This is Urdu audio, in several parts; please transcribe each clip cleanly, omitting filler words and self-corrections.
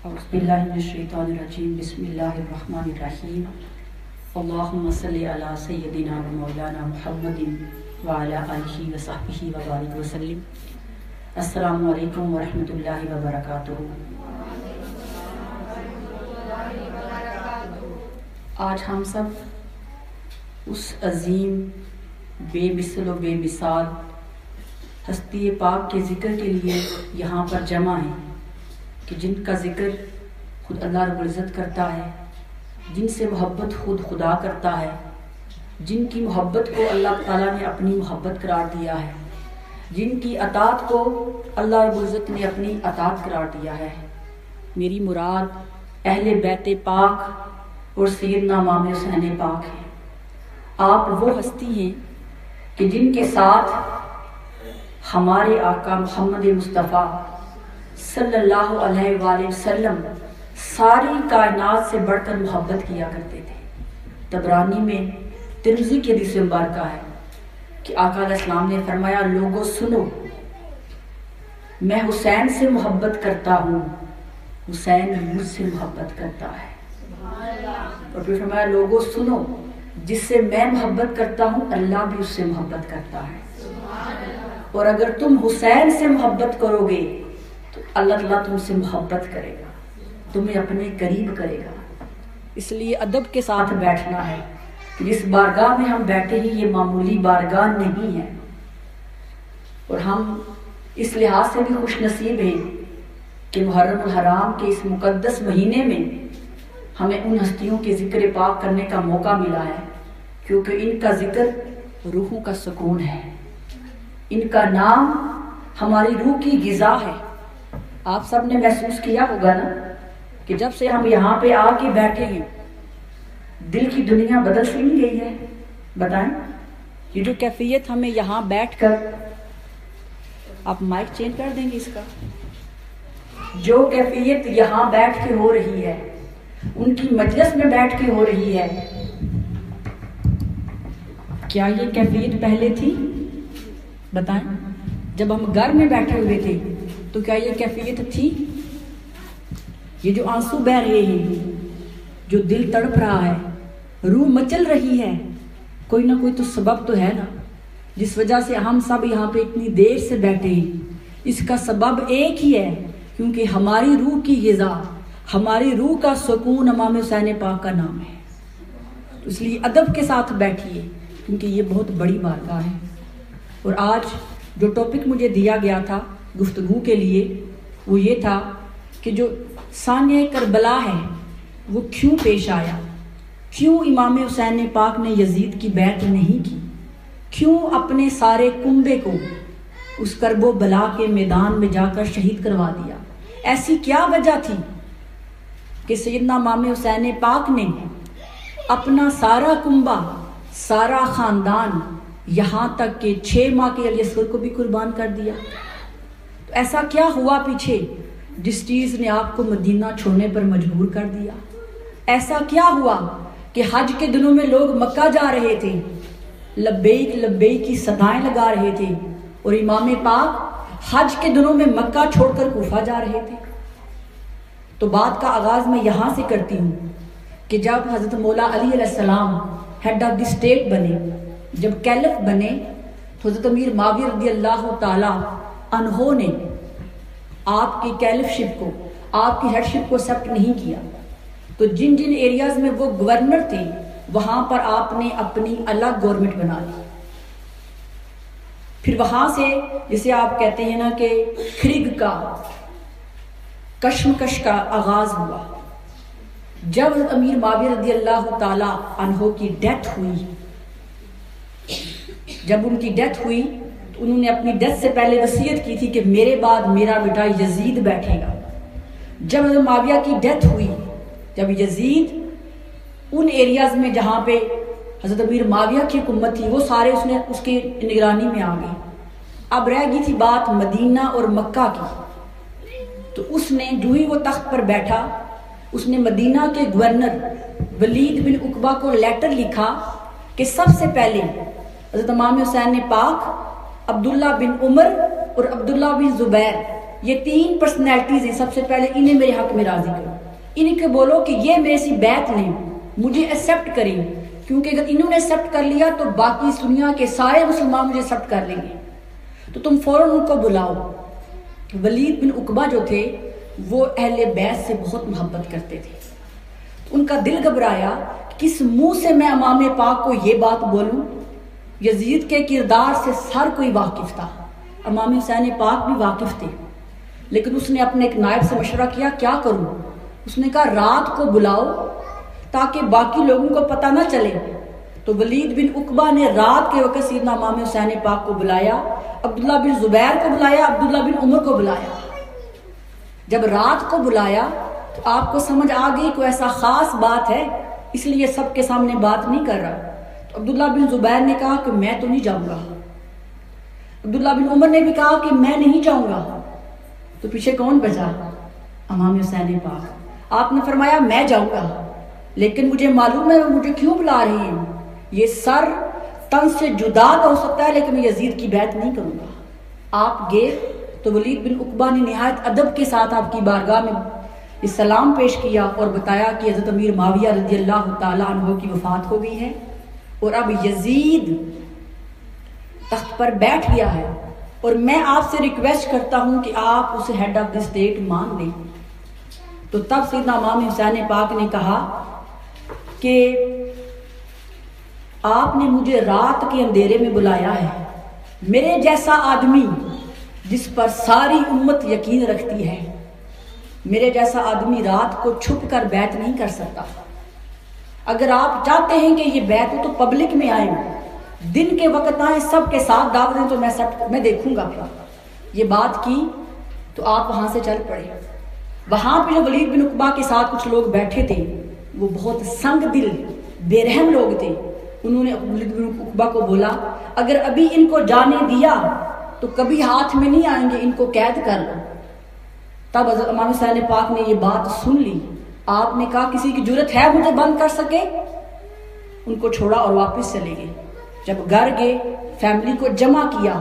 اعوذ باللہ من الشیطان الرجیم بسم اللہ الرحمن الرحیم اللہم صلی علی سیدنا و مولانا محمد وعلی آلہ وصحبہ وبارک وسلم۔ السلام علیکم ورحمۃ اللہ وبرکاتہ۔ آج ہم سب اس عظیم بے مثل و بے مثال ہستی پاک کے ذکر کے لیے یہاں پر جمع ہیں کہ جن کا ذکر خود اللہ رب العزت کرتا ہے، جن سے محبت خود خدا کرتا ہے، جن کی محبت کو اللہ تعالیٰ نے اپنی محبت قرار دیا ہے، جن کی اطاعت کو اللہ رب العزت نے اپنی اطاعت قرار دیا ہے۔ میری مراد اہل بیت پاک اور سیدنا امام حسین پاک ہے۔ آپ وہ ہستی ہیں کہ جن کے ساتھ ہمارے آقا محمد مصطفیٰ صلی اللہ علیہ وآلہ وسلم ساری کائنات سے بڑھ کر محبت کیا کرتے تھے۔ طبرانی میں ترمذی کی حدیث مبارکہ ہے کہ آقا علیہ السلام نے فرمایا، لوگوں سنو، میں حسین سے محبت کرتا ہوں، حسین مجھ سے محبت کرتا ہے۔ اور پھر فرمایا، لوگوں سنو، جس سے میں محبت کرتا ہوں اللہ بھی اس سے محبت کرتا ہے، اور اگر تم حسین سے محبت کرو گے تو اللہ تعالیٰ تم سے محبت کرے گا، تمہیں اپنے قریب کرے گا۔ اس لیے ادب کے ساتھ بیٹھنا ہے کہ جس بارگاہ میں ہم بیٹھے ہیں یہ معمولی بارگاہ نہیں ہے، اور ہم اس لحاظ سے بھی خوش نصیب ہیں کہ محرم الحرام کے اس مقدس مہینے میں ہمیں ان ہستیوں کے ذکر پاک کرنے کا موقع ملا ہے، کیونکہ ان کا ذکر روحوں کا سکون ہے، ان کا نام ہماری روح کی غذا ہے۔ آپ سب نے محسوس کیا ہوگا نا کہ جب سے ہم یہاں پہ آ کے بیٹھے ہیں دل کی دنیا بدل سی نہیں گئی ہے؟ بتائیں، یہ جو کیفیت ہمیں یہاں بیٹھ کر، آپ مائک چینج کر دیں گے اس کا، جو کیفیت یہاں بیٹھ کے ہو رہی ہے، ان کی مجلس میں بیٹھ کے ہو رہی ہے، کیا یہ کیفیت پہلے تھی؟ بتائیں، جب ہم گھر میں بیٹھے ہوئے تھے تو کیا یہ کیفیت تھی؟ یہ جو آنسو بہہ رہے ہیں، جو دل تڑپ رہا ہے، روح مچل رہی ہے، کوئی نہ کوئی تو سبب تو ہے نا جس وجہ سے ہم سب یہاں پہ اتنی دیر سے بیٹھے ہیں۔ اس کا سبب ایک ہی ہے، کیونکہ ہماری روح کی غذا، ہماری روح کا سکون امام حسین پاک کا نام ہے۔ اس لیے ادب کے ساتھ بیٹھیے، کیونکہ یہ بہت بڑی بارگاہ ہے۔ اور آج جو ٹاپک مجھے دیا گیا تھا گفتگو کے لیے وہ یہ تھا کہ جو ثانیہ کربلا ہے وہ کیوں پیش آیا، کیوں امام حسین پاک نے یزید کی بیعت نہیں کی، کیوں اپنے سارے کنبے کو اس کرب و بلا کے میدان میں جا کر شہید کروا دیا، ایسی کیا وجہ تھی کہ سیدنا امام حسین پاک نے اپنا سارا کنبہ، سارا خاندان، یہاں تک کہ 6 ماہ کے علی اصغر کو بھی قربان کر دیا؟ تو ایسا کیا ہوا پیچھے جس چیز نے آپ کو مدینہ چھوڑنے پر مجبور کر دیا؟ ایسا کیا ہوا کہ حج کے دنوں میں لوگ مکہ جا رہے تھے، لبیک لبیک کی صدائیں لگا رہے تھے، اور امام پاک حج کے دنوں میں مکہ چھوڑ کر کوفہ جا رہے تھے؟ تو بات کا آغاز میں یہاں سے کرتی ہوں کہ جب حضرت مولا علی علیہ السلام ہیڈ آف دی اسٹیٹ بنے، جب کیلف بنے، تو حضرت امیر معاویہ رضی اللہ تعالی عنہ نے آپ کی کیلف شپ کو، آپ کی ہیڈ شپ کو ایکسیپٹ نہیں کیا، تو جن جن ایریاز میں وہ گورنر تھے وہاں پر آپ نے اپنی الگ گورنمنٹ بنا لی۔ پھر وہاں سے جسے آپ کہتے ہیں نا کہ کھرگ کا، کشمکش کا آغاز ہوا۔ جب حضرت امیر معاویہ رضی اللہ تعالی عنہ کی ڈیتھ ہوئی، جب ان کی ڈیتھ ہوئی تو انہوں نے اپنی ڈیتھ سے پہلے وصیت کی تھی کہ میرے بعد میرا بیٹا یزید بیٹھے گا۔ جب حضرت معاویہ کی ڈیتھ ہوئی، جب یزید ان ایریاز میں جہاں پہ حضرت امیر معاویہ کی حکومت تھی وہ سارے اس کی نگرانی میں آ گئے، اب رہ گئی تھی بات مدینہ اور مکہ کی۔ تو اس نے جو ہی وہ تخت پر بیٹھا، اس نے مدینہ کے گورنر ولید بن عقبہ کو لیٹر لکھا کہ سب سے پہلے حضرت امام حسین پاک، عبداللہ بن عمر اور عبداللہ بن زبیر یہ 3 پرسنالٹیز ہیں، سب سے پہلے انہیں میرے حق میں راضی کرو، انہیں کے بولو کہ یہ میرے سی بیعت لیں، مجھے ایکسیپٹ کریں، کیونکہ اگر انہوں نے ایکسیپٹ کر لیا تو باقی اس دنیا کے سارے مسلمان مجھے ایکسیپٹ کر لیں گے، تو تم فوراً ان کو بلاؤ۔ ولید بن عقبہ جو تھے وہ اہل بیت سے بہت محبت کرتے تھے، ان کا دل گھبرایا، کس منہ سے میں امام پاک کو یہ بات بولوں؟ یزید کے کردار سے ہر کوئی واقف تھا، امام حسین پاک بھی واقف تھے، لیکن اس نے اپنے ایک نائب سے مشورہ کیا، کیا کروں؟ اس نے کہا رات کو بلاؤ تاکہ باقی لوگوں کو پتہ نہ چلے۔ تو ولید بن عقبہ نے رات کے وقت سیدنا امام حسین پاک کو بلایا، عبداللہ بن زبیر کو بلایا، عبداللہ بن عمر کو بلایا۔ جب رات کو بلایا تو آپ کو سمجھ آ گئی کوئی ایسا خاص بات ہے، اس لیے سب کے سامنے بات نہیں کر رہا۔ تو عبداللہ بن زبیر نے کہا کہ میں تو نہیں جاؤں گا، عبداللہ بن عمر نے بھی کہا کہ میں نہیں جاؤں گا، تو پیچھے کون بچا؟ امام حسین پاک۔ آپ نے فرمایا میں جاؤں گا، لیکن مجھے معلوم ہے وہ مجھے کیوں بلا رہی ہیں، یہ سر تن سے جدا تو ہو سکتا ہے لیکن میں یزید کی بیعت نہیں کروں گا۔ آپ گئے تو ولید بن عقبہ نے نہایت ادب کے ساتھ آپ کی بارگاہ میں سلام پیش کیا اور بتایا کہ حضرت امیر معاویہ رضی اللہ تعالیٰ عنہ کی وفات ہو گئی ہے اور اب یزید تخت پر بیٹھ گیا ہے، اور میں آپ سے ریکویسٹ کرتا ہوں کہ آپ اسے ہیڈ آف دی اسٹیٹ مان لیں۔ تو تب سیدنا امام حسین پاک نے کہا کہ آپ نے مجھے رات کے اندھیرے میں بلایا ہے، میرے جیسا آدمی جس پر ساری امت یقین رکھتی ہے، میرے جیسا آدمی رات کو چھپ کر بیعت نہیں کر سکتا۔ اگر آپ چاہتے ہیں کہ یہ بیعت ہو تو پبلک میں آئیں، دن کے وقت آئیں، سب کے ساتھ دعوت دیں، تو میں دیکھوں گا۔ یہ بات کی تو آپ وہاں سے چل پڑے۔ وہاں پہ جو ولید بن عقبہ کے ساتھ کچھ لوگ بیٹھے تھے وہ بہت سنگ دل بے رحم لوگ تھے، انہوں نے ولید بن عقبہ کو بولا اگر ابھی ان کو جانے دیا تو کبھی ہاتھ میں نہیں آئیں گے، ان کو قید کر لو۔ تب حضرت امام حسین پاک نے یہ بات سن لی، آپ نے کہا کسی کی جرت ہے مجھے بند کر سکے؟ ان کو چھوڑا اور واپس چلے گئے۔ جب گھر گئے فیملی کو جمع کیا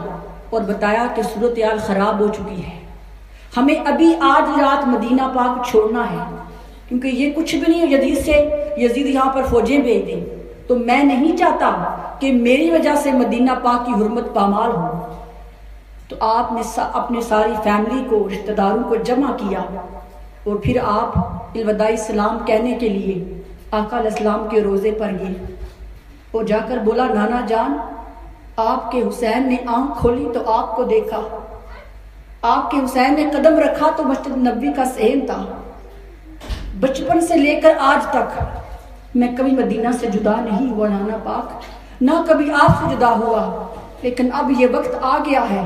اور بتایا کہ صورتحال خراب ہو چکی ہے، ہمیں ابھی آج رات مدینہ پاک چھوڑنا ہے، کیونکہ یہ کچھ بھی نہیں ہے، یزید یہاں پر فوجیں بھیج دیں، تو میں نہیں چاہتا کہ میری وجہ سے مدینہ پاک کی حرمت پامال ہو۔ تو آپ نے اپنے ساری فیملی کو، رشتہ داروں کو جمع کیا اور پھر آپ الوداعی سلام کہنے کے لیے آقا علیہ السلام کے روضے پر گئے اور جا کر بولا نانا جان، آپ کے حسین نے آنکھ کھولی تو آپ کو دیکھا، آپ کے حسین نے قدم رکھا تو مسجد نبوی کا صحن تھا، بچپن سے لے کر آج تک میں کبھی مدینہ سے جدا نہیں ہوا نانا پاک، نہ کبھی آپ سے جدا ہوا، لیکن اب یہ وقت آ گیا ہے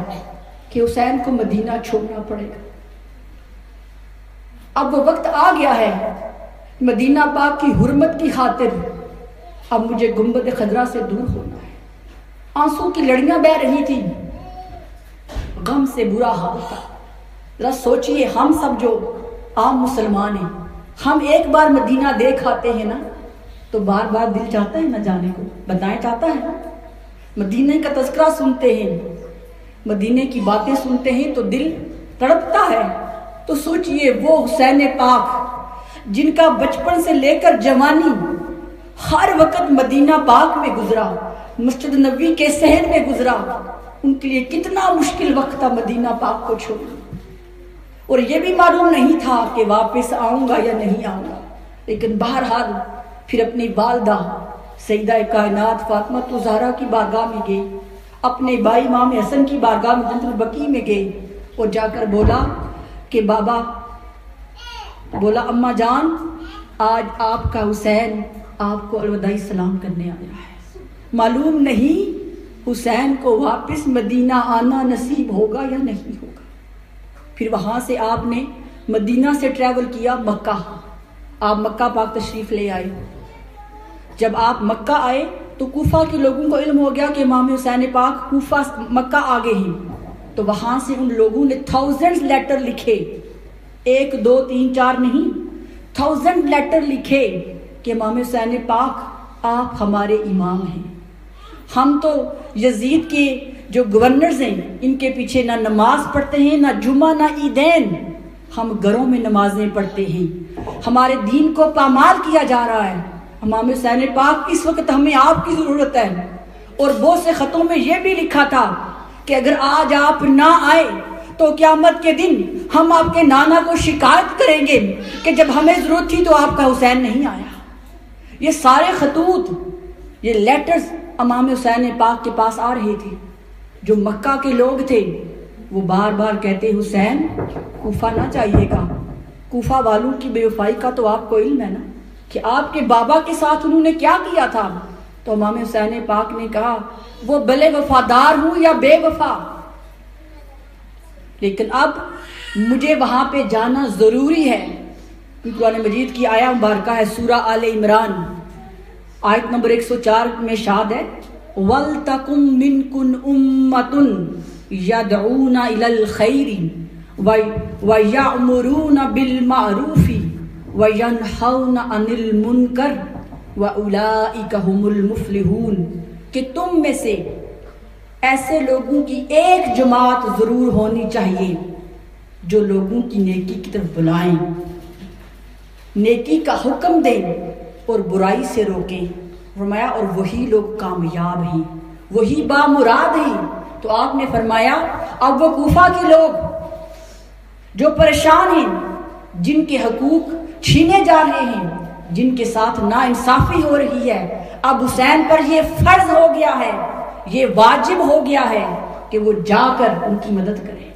کہ حسین کو مدینہ چھوڑنا پڑے گا، اب وہ وقت آ گیا ہے مدینہ پاک کی حرمت کی خاطر اب مجھے گنبد خضرا سے دور ہونا ہے۔ آنسو کی لڑیاں بہہ رہی تھی، غم سے برا حال تھا۔ ذرا سوچئے ہم سب جو عام مسلمان ہیں، ہم ایک بار مدینہ دیکھ آتے ہیں نا تو بار بار دل چاہتا ہے نہ جانے کو، بتائیں چاہتا ہے؟ مدینے کا تذکرہ سنتے ہیں، مدینے کی باتیں سنتے ہیں تو دل تڑپتا ہے۔ تو سوچئے وہ حسین پاک جن کا بچپن سے لے کر جوانی ہر وقت مدینہ پاک میں گزرا، مسجد نبوی کے صحن میں گزرا، ان کے لیے کتنا مشکل وقت تھا مدینہ پاک کو چھوڑنا، اور یہ بھی معلوم نہیں تھا کہ واپس آؤں گا یا نہیں آؤں گا، لیکن بہرحال پھر اپنی والدہ سیدہ کائنات فاطمہ زہرا کی بارگاہ میں گئے، اپنے بھائی امام حسن کی بارگاہ میں جنت البقیع میں گئے اور جا کر بولا کہ بابا، بولا اماں جان، آج آپ کا حسین آپ کو الوداعی سلام کرنے آیا ہے، معلوم نہیں حسین کو واپس مدینہ آنا نصیب ہوگا یا نہیں ہوگا۔ پھر وہاں سے آپ نے مدینہ سے ٹریول کیا مکہ، آپ مکہ پاک تشریف لے آئے۔ جب آپ مکہ آئے تو کوفہ کے لوگوں کو علم ہو گیا کہ امام حسین پاک کوفہ مکہ آگے ہیں، تو وہاں سے ان لوگوں نے 1000 لیٹر لکھے، 1 2 3 4 نہیں، 1000 لیٹر لکھے کہ امام حسین پاک آپ ہمارے امام ہیں، ہم تو یزید کے جو گورنرز ہیں ان کے پیچھے نہ نماز پڑھتے ہیں، نہ جمعہ نہ عیدین، ہم گھروں میں نمازیں پڑھتے ہیں، ہمارے دین کو پامال کیا جا رہا ہے۔ امام حسین پاک اس وقت ہمیں آپ کی ضرورت ہے، اور بہت سے خطوں میں یہ بھی لکھا تھا کہ اگر آج آپ نہ آئے تو قیامت کے دن ہم آپ کے نانا کو شکایت کریں گے کہ جب ہمیں ضرورت تھی تو آپ کا حسین نہیں آیا۔ یہ سارے خطوط، یہ لیٹرز امام حسین پاک کے پاس آ رہے تھے۔ جو مکہ کے لوگ تھے وہ بار بار کہتے حسین کوفہ نہ چاہیے گا، کوفہ والوں کی بے وفائی کا تو آپ کو علم ہے نا کہ آپ کے بابا کے ساتھ انہوں نے کیا کیا تھا۔ تو امام حسین پاک نے کہا وہ بھلے وفادار ہوں یا بے وفا، لیکن اب مجھے وہاں پہ جانا ضروری ہے۔ قرآن مجید کی آیہ مبارکہ ہے سورہ آل عمران، آیت نمبر 104 میں شاد ہے وَلْتَكُمْ مِنْكُمْ أُمَّةٌ يَدْعُونَ إِلَى الْخَيْرِ وَيَأْمُرُونَ بِالْمَعْرُوفِ وَيَنْهَوْنَ عَنِ الْمُنْكَرِ وَأُولَئِكَ هُمُ الْمُفْلِحُونَ، کہ تم میں سے ایسے لوگوں کی ایک جماعت ضرور ہونی چاہیے جو لوگوں کی نیکی کی طرف بلائیں، نیکی کا حکم دیں اور برائی سے روکیں۔ فرمایا اور وہی لوگ کامیاب ہیں، وہی بامراد ہیں۔ تو آپ نے فرمایا اب وہ کوفہ کے لوگ جو پریشان ہیں، جن کے حقوق چھینے جا رہے ہیں، جن کے ساتھ ناانصافی ہو رہی ہے، اب حسین پر یہ فرض ہو گیا ہے، یہ واجب ہو گیا ہے کہ وہ جا کر ان کی مدد کرے۔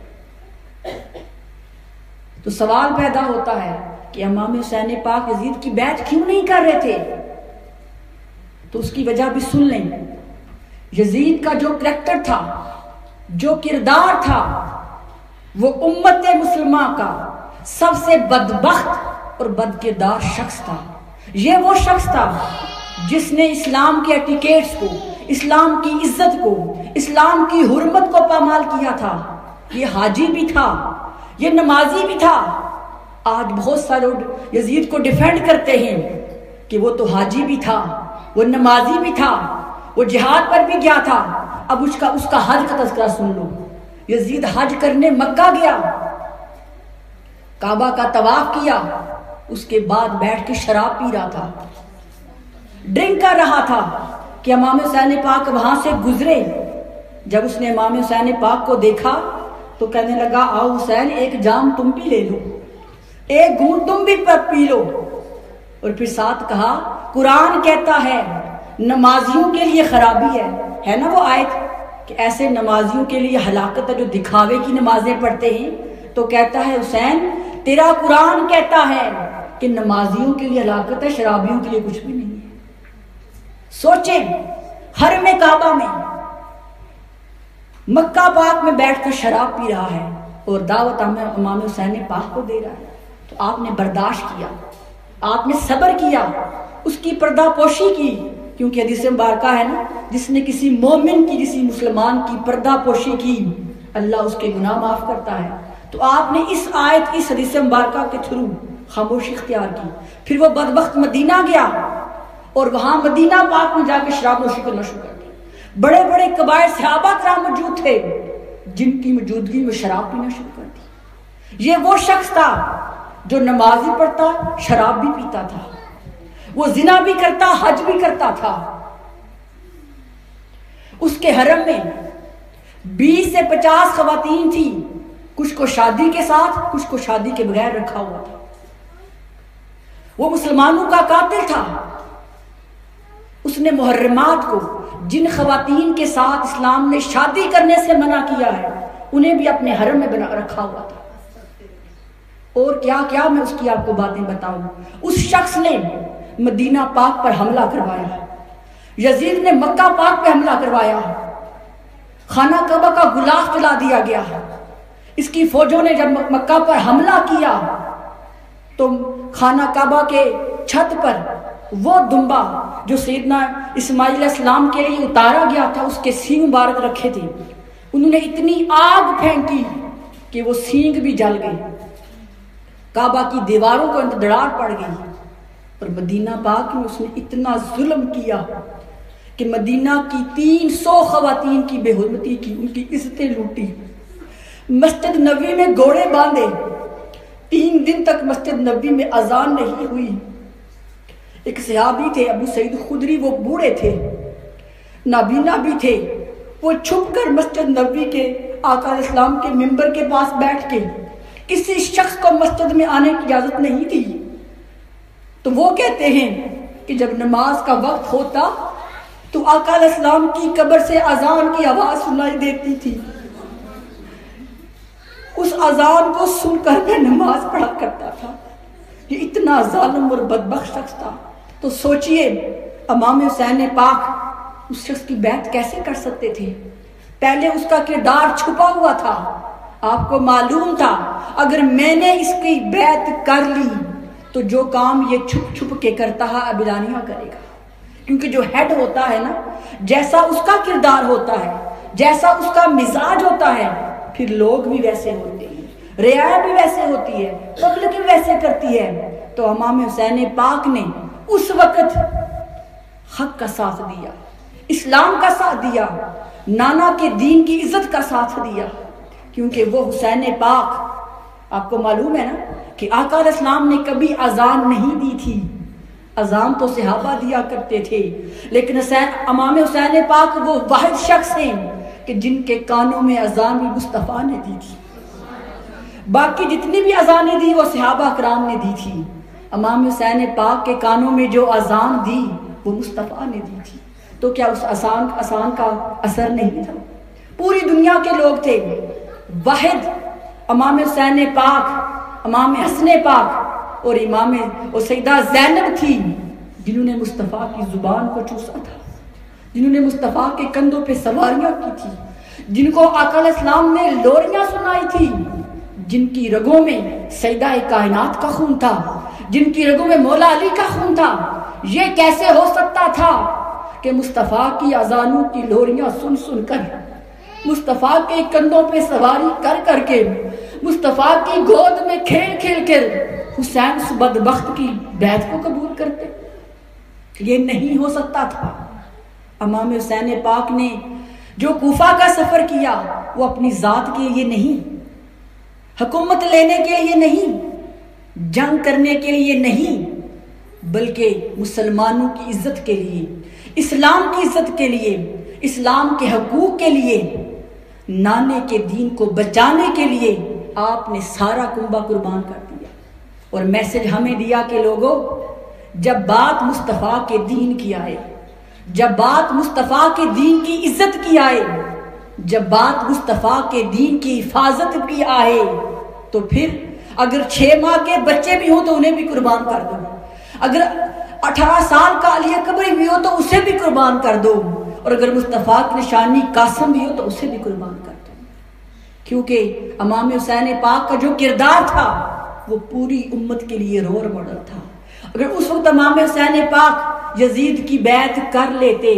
تو سوال پیدا ہوتا ہے کہ امام حسین پاک یزید کی بیعت کیوں نہیں کر رہے تھے؟ تو اس کی وجہ بھی سن لیں۔ یزید کا جو کریکٹر تھا، جو کردار تھا، وہ امت مسلمہ کا سب سے بدبخت اور بدکردار شخص تھا۔ یہ وہ شخص تھا جس نے اسلام کے ایٹیکیٹس کو، اسلام کی عزت کو، اسلام کی حرمت کو پامال کیا تھا۔ یہ حاجی بھی تھا، یہ نمازی بھی تھا۔ آج بہت سارے لوگ یزید کو ڈیفینڈ کرتے ہیں کہ وہ تو حاجی بھی تھا، وہ نمازی بھی تھا، وہ جہاد پر بھی گیا تھا۔ اب اس کا حج کا تذکرہ سن لو۔ یزید حج کرنے مکہ گیا، کعبہ کا طواف کیا، اس کے بعد بیٹھ کے شراب پی رہا تھا، ڈرنک کر رہا تھا کہ امام حسین پاک وہاں سے گزرے۔ جب اس نے امام حسین پاک کو دیکھا تو کہنے لگا آؤ حسین ایک جام تم بھی لے لو، ایک گھونٹ تم بھی پی لو۔ اور پھر ساتھ کہا قرآن کہتا ہے نمازیوں کے لیے خرابی ہے نا وہ آیت کہ ایسے نمازیوں کے لیے ہلاکت ہے جو دکھاوے کی نمازیں پڑھتے ہیں۔ تو کہتا ہے حسین تیرا قرآن کہتا ہے کہ نمازیوں کے لیے ہلاکت ہے، شرابیوں کے لیے کچھ بھی نہیں ہے۔ سوچیں حرم کعبہ میں مکہ پاک میں بیٹھ کر شراب پی رہا ہے اور دعوت امام حسین پاک کو دے رہا ہے۔ تو آپ نے برداشت کیا، آپ نے صبر کیا، اس کی پردہ پوشی کی، کیونکہ حدیث مبارکہ ہے نا جس نے کسی مومن کی، کسی مسلمان کی پردہ پوشی کی اللہ اس کے گناہ معاف کرتا ہے۔ تو آپ نے اس آیت کی حدیث مبارکہ کے تھرو خاموشی اختیار کی۔ پھر وہ بدبخت مدینہ گیا اور وہاں مدینہ پاک میں جا کے شراب نوشی کرنا شروع کر دی۔ بڑے بڑے قبائل صحابہ کرام موجود تھے جن کی موجودگی میں شراب پینا شروع کر دی۔ یہ وہ شخص تھا جو نمازی پڑھتا، شراب بھی پیتا تھا، وہ زنا بھی کرتا، حج بھی کرتا تھا۔ اس کے حرم میں 20 سے 50 خواتین تھی، کچھ کو شادی کے ساتھ، کچھ کو شادی کے بغیر رکھا ہوا تھا۔ وہ مسلمانوں کا قاتل تھا۔ اس نے محرمات کو، جن خواتین کے ساتھ اسلام نے شادی کرنے سے منع کیا ہے، انہیں بھی اپنے حرم میں بنا رکھا ہوا تھا۔ اور کیا کیا میں اس کی آپ کو باتیں بتاؤں۔ اس شخص نے مدینہ پاک پر حملہ کروایا، یزید نے مکہ پاک پہ حملہ کروایا، خانہ کعبہ کا غلاف جلا دیا گیا۔ اس کی فوجوں نے جب مکہ پر حملہ کیا تو خانہ کعبہ کے چھت پر وہ دمبا جو سیدنا اسماعیل علیہ السلام کے لیے اتارا گیا تھا، اس کے سینگ مبارک رکھے تھے، انہوں نے اتنی آگ پھینکی کہ وہ سینگ بھی جل گئے، کعبہ کی دیواروں کو اندڑار پڑ گئی۔ اور مدینہ پاک میں اس نے اتنا ظلم کیا، کہ مدینہ کی 300 خواتین کی بے حرمتی کی، ان کی عزتیں لوٹی، مسجد نبوی میں گھوڑے باندھے، 3 دن تک مسجد نبوی میں اذان نہیں ہوئی۔ ایک صحابی تھے ابو سعید خدری، وہ بوڑھے تھے، نابینا بھی تھے، وہ چھپ کر مسجد نبوی کے آقا علیہ السلام کے منبر کے پاس بیٹھ کے، کسی شخص کو مسجد میں آنے کی اجازت نہیں تھی، تو وہ کہتے ہیں کہ جب نماز کا وقت ہوتا تو آقا علیہ السلام کی قبر سے اذان کی آواز سنائی دیتی تھی، اس اذان کو سن کر میں نماز پڑھا کرتا تھا۔ یہ اتنا ظالم اور بدبخت شخص تھا۔ تو سوچئے امام حسین پاک اس شخص کی بیعت کیسے کر سکتے تھے؟ پہلے اس کا کردار چھپا ہوا تھا، آپ کو معلوم تھا اگر میں نے اس کی بیعت کر لی تو جو کام یہ چھپ چھپ کے کرتا ہے اب اعلانیہ کرے گا، کیونکہ جو ہیڈ ہوتا ہے نا، جیسا اس کا کردار ہوتا ہے، جیسا اس کا مزاج ہوتا ہے، پھر لوگ بھی ویسے ہوتے ہیں، رعایا بھی ویسے ہوتی ہے، پبلک بھی ویسے کرتی ہے۔ تو امام حسین پاک نے اس وقت حق کا ساتھ دیا، اسلام کا ساتھ دیا، نانا کے دین کی عزت کا ساتھ دیا، کیونکہ وہ حسین پاک، آپ کو معلوم ہے نا کہ آقا علیہ السلام نے کبھی اذان نہیں دی تھی، اذان تو صحابہ دیا کرتے تھے، لیکن امام حسین پاک وہ واحد شخص ہیں کہ جن کے کانوں میں اذان بھی مصطفیٰ نے دی تھی، باقی جتنی بھی اذانیں دی وہ صحابہ کرام نے دی تھی، امام حسین پاک کے کانوں میں جو اذان دی وہ مصطفیٰ نے دی تھی۔ تو کیا اس اذان کا اثر نہیں تھا؟ پوری دنیا کے لوگ تھے، واحد امام حسین پاک، امام حسن پاک اور اور سیدہ زینب تھی جنہوں نے مصطفیٰ کی زبان کو چوسا تھا، جنہوں نے مصطفیٰ کے کندھوں پہ سواریاں کی تھی، جن کو آقا علیہ السلام نے لوریاں سنائی تھی، جن کی رگوں میں سیدہ کائنات کا خون تھا، جن کی رگوں میں مولا علی کا خون تھا۔ یہ کیسے ہو سکتا تھا کہ مصطفیٰ کی اذانوں کی لوریاں سن سن کر، مصطفیٰ کے کندھوں پہ سواری کر کر کے، مصطفیٰ کی گود میں کھیل کھیل کر حسین اس بدبخت کی بیعت کو قبول کرتے؟ یہ نہیں ہو سکتا تھا۔ امام حسین پاک نے جو کوفہ کا سفر کیا وہ اپنی ذات کے لیے نہیں، حکومت لینے کے لیے نہیں، جنگ کرنے کے لیے نہیں، بلکہ مسلمانوں کی عزت کے لیے، اسلام کی عزت کے لیے، اسلام کے حقوق کے لیے، نانے کے دین کو بچانے کے لیے آپ نے سارا کنبہ قربان کر دیا۔ اور میسج ہمیں دیا کہ لوگوں، جب بات مصطفیٰ کے دین کی آئے، جب بات مصطفیٰ کے دین کی عزت کی آئے، جب بات مصطفیٰ کے دین کی حفاظت کی آئے، تو پھر اگر 6 ماہ کے بچے بھی ہوں تو انہیں بھی قربان کر دو، اگر 18 سال کا علی اکبر بھی ہو تو اسے بھی قربان کر دو، اور اگر مصطفیٰ کی نشانی قاسم بھی ہو تو اسے بھی قربان کر دو، کیونکہ امام حسین پاک کا جو کردار تھا وہ پوری امت کے لیے رول ماڈل تھا۔ اگر اس وقت امام حسین پاک یزید کی بیعت کر لیتے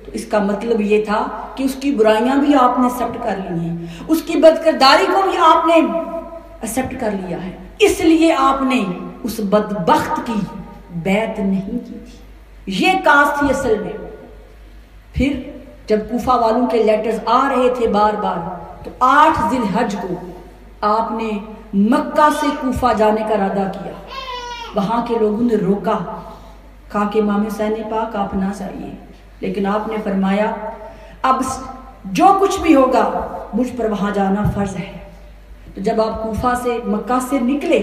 تو اس کا مطلب یہ تھا کہ اس کی برائیاں بھی آپ نے ایکسپٹ کر لی ہیں، اس کی بدکرداری کو بھی آپ نے ایکسپٹ کر لیا ہے، اس لیے آپ نے اس بدبخت کی بیعت نہیں کی تھی۔ یہ کاز تھی اصل میں۔ پھر جب کوفہ والوں کے لیٹرز آ رہے تھے بار بار، تو 8 ذی الحج کو آپ نے مکہ سے کوفہ جانے کا ارادہ کیا۔ وہاں کے لوگوں نے روکا، کہا کہ امام حسین پاک آپ نہ جائیے، لیکن آپ نے فرمایا اب جو کچھ بھی ہوگا مجھ پر وہاں جانا فرض ہے۔ تو جب آپ کوفہ سے مکہ سے نکلے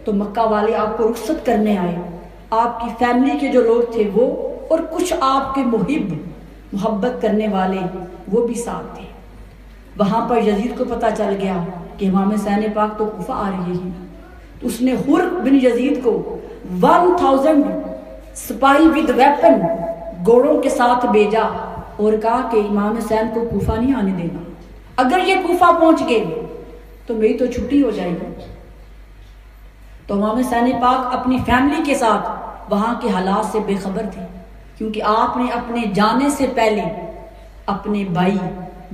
تو مکہ والے آپ کو رخصت کرنے آئے، آپ کی فیملی کے جو لوگ تھے وہ، اور کچھ آپ کے محبت کرنے والے وہ بھی ساتھ تھے۔ وہاں پر یزید کو پتہ چل گیا کہ امام حسین پاک تو کوفہ آ رہے ہیں، تو اس نے حر بن یزید کو 1000 سپاہی ود ویپن گھوڑوں کے ساتھ بھیجا اور کہا کہ امام حسین کو کوفہ نہیں آنے دینا، اگر یہ کوفہ پہنچ گئے تو میری تو چھٹی ہو جائے گی۔ تو امام حسین پاک اپنی فیملی کے ساتھ وہاں کے حالات سے بے خبر تھے، کیونکہ آپ نے اپنے جانے سے پہلے اپنے بھائی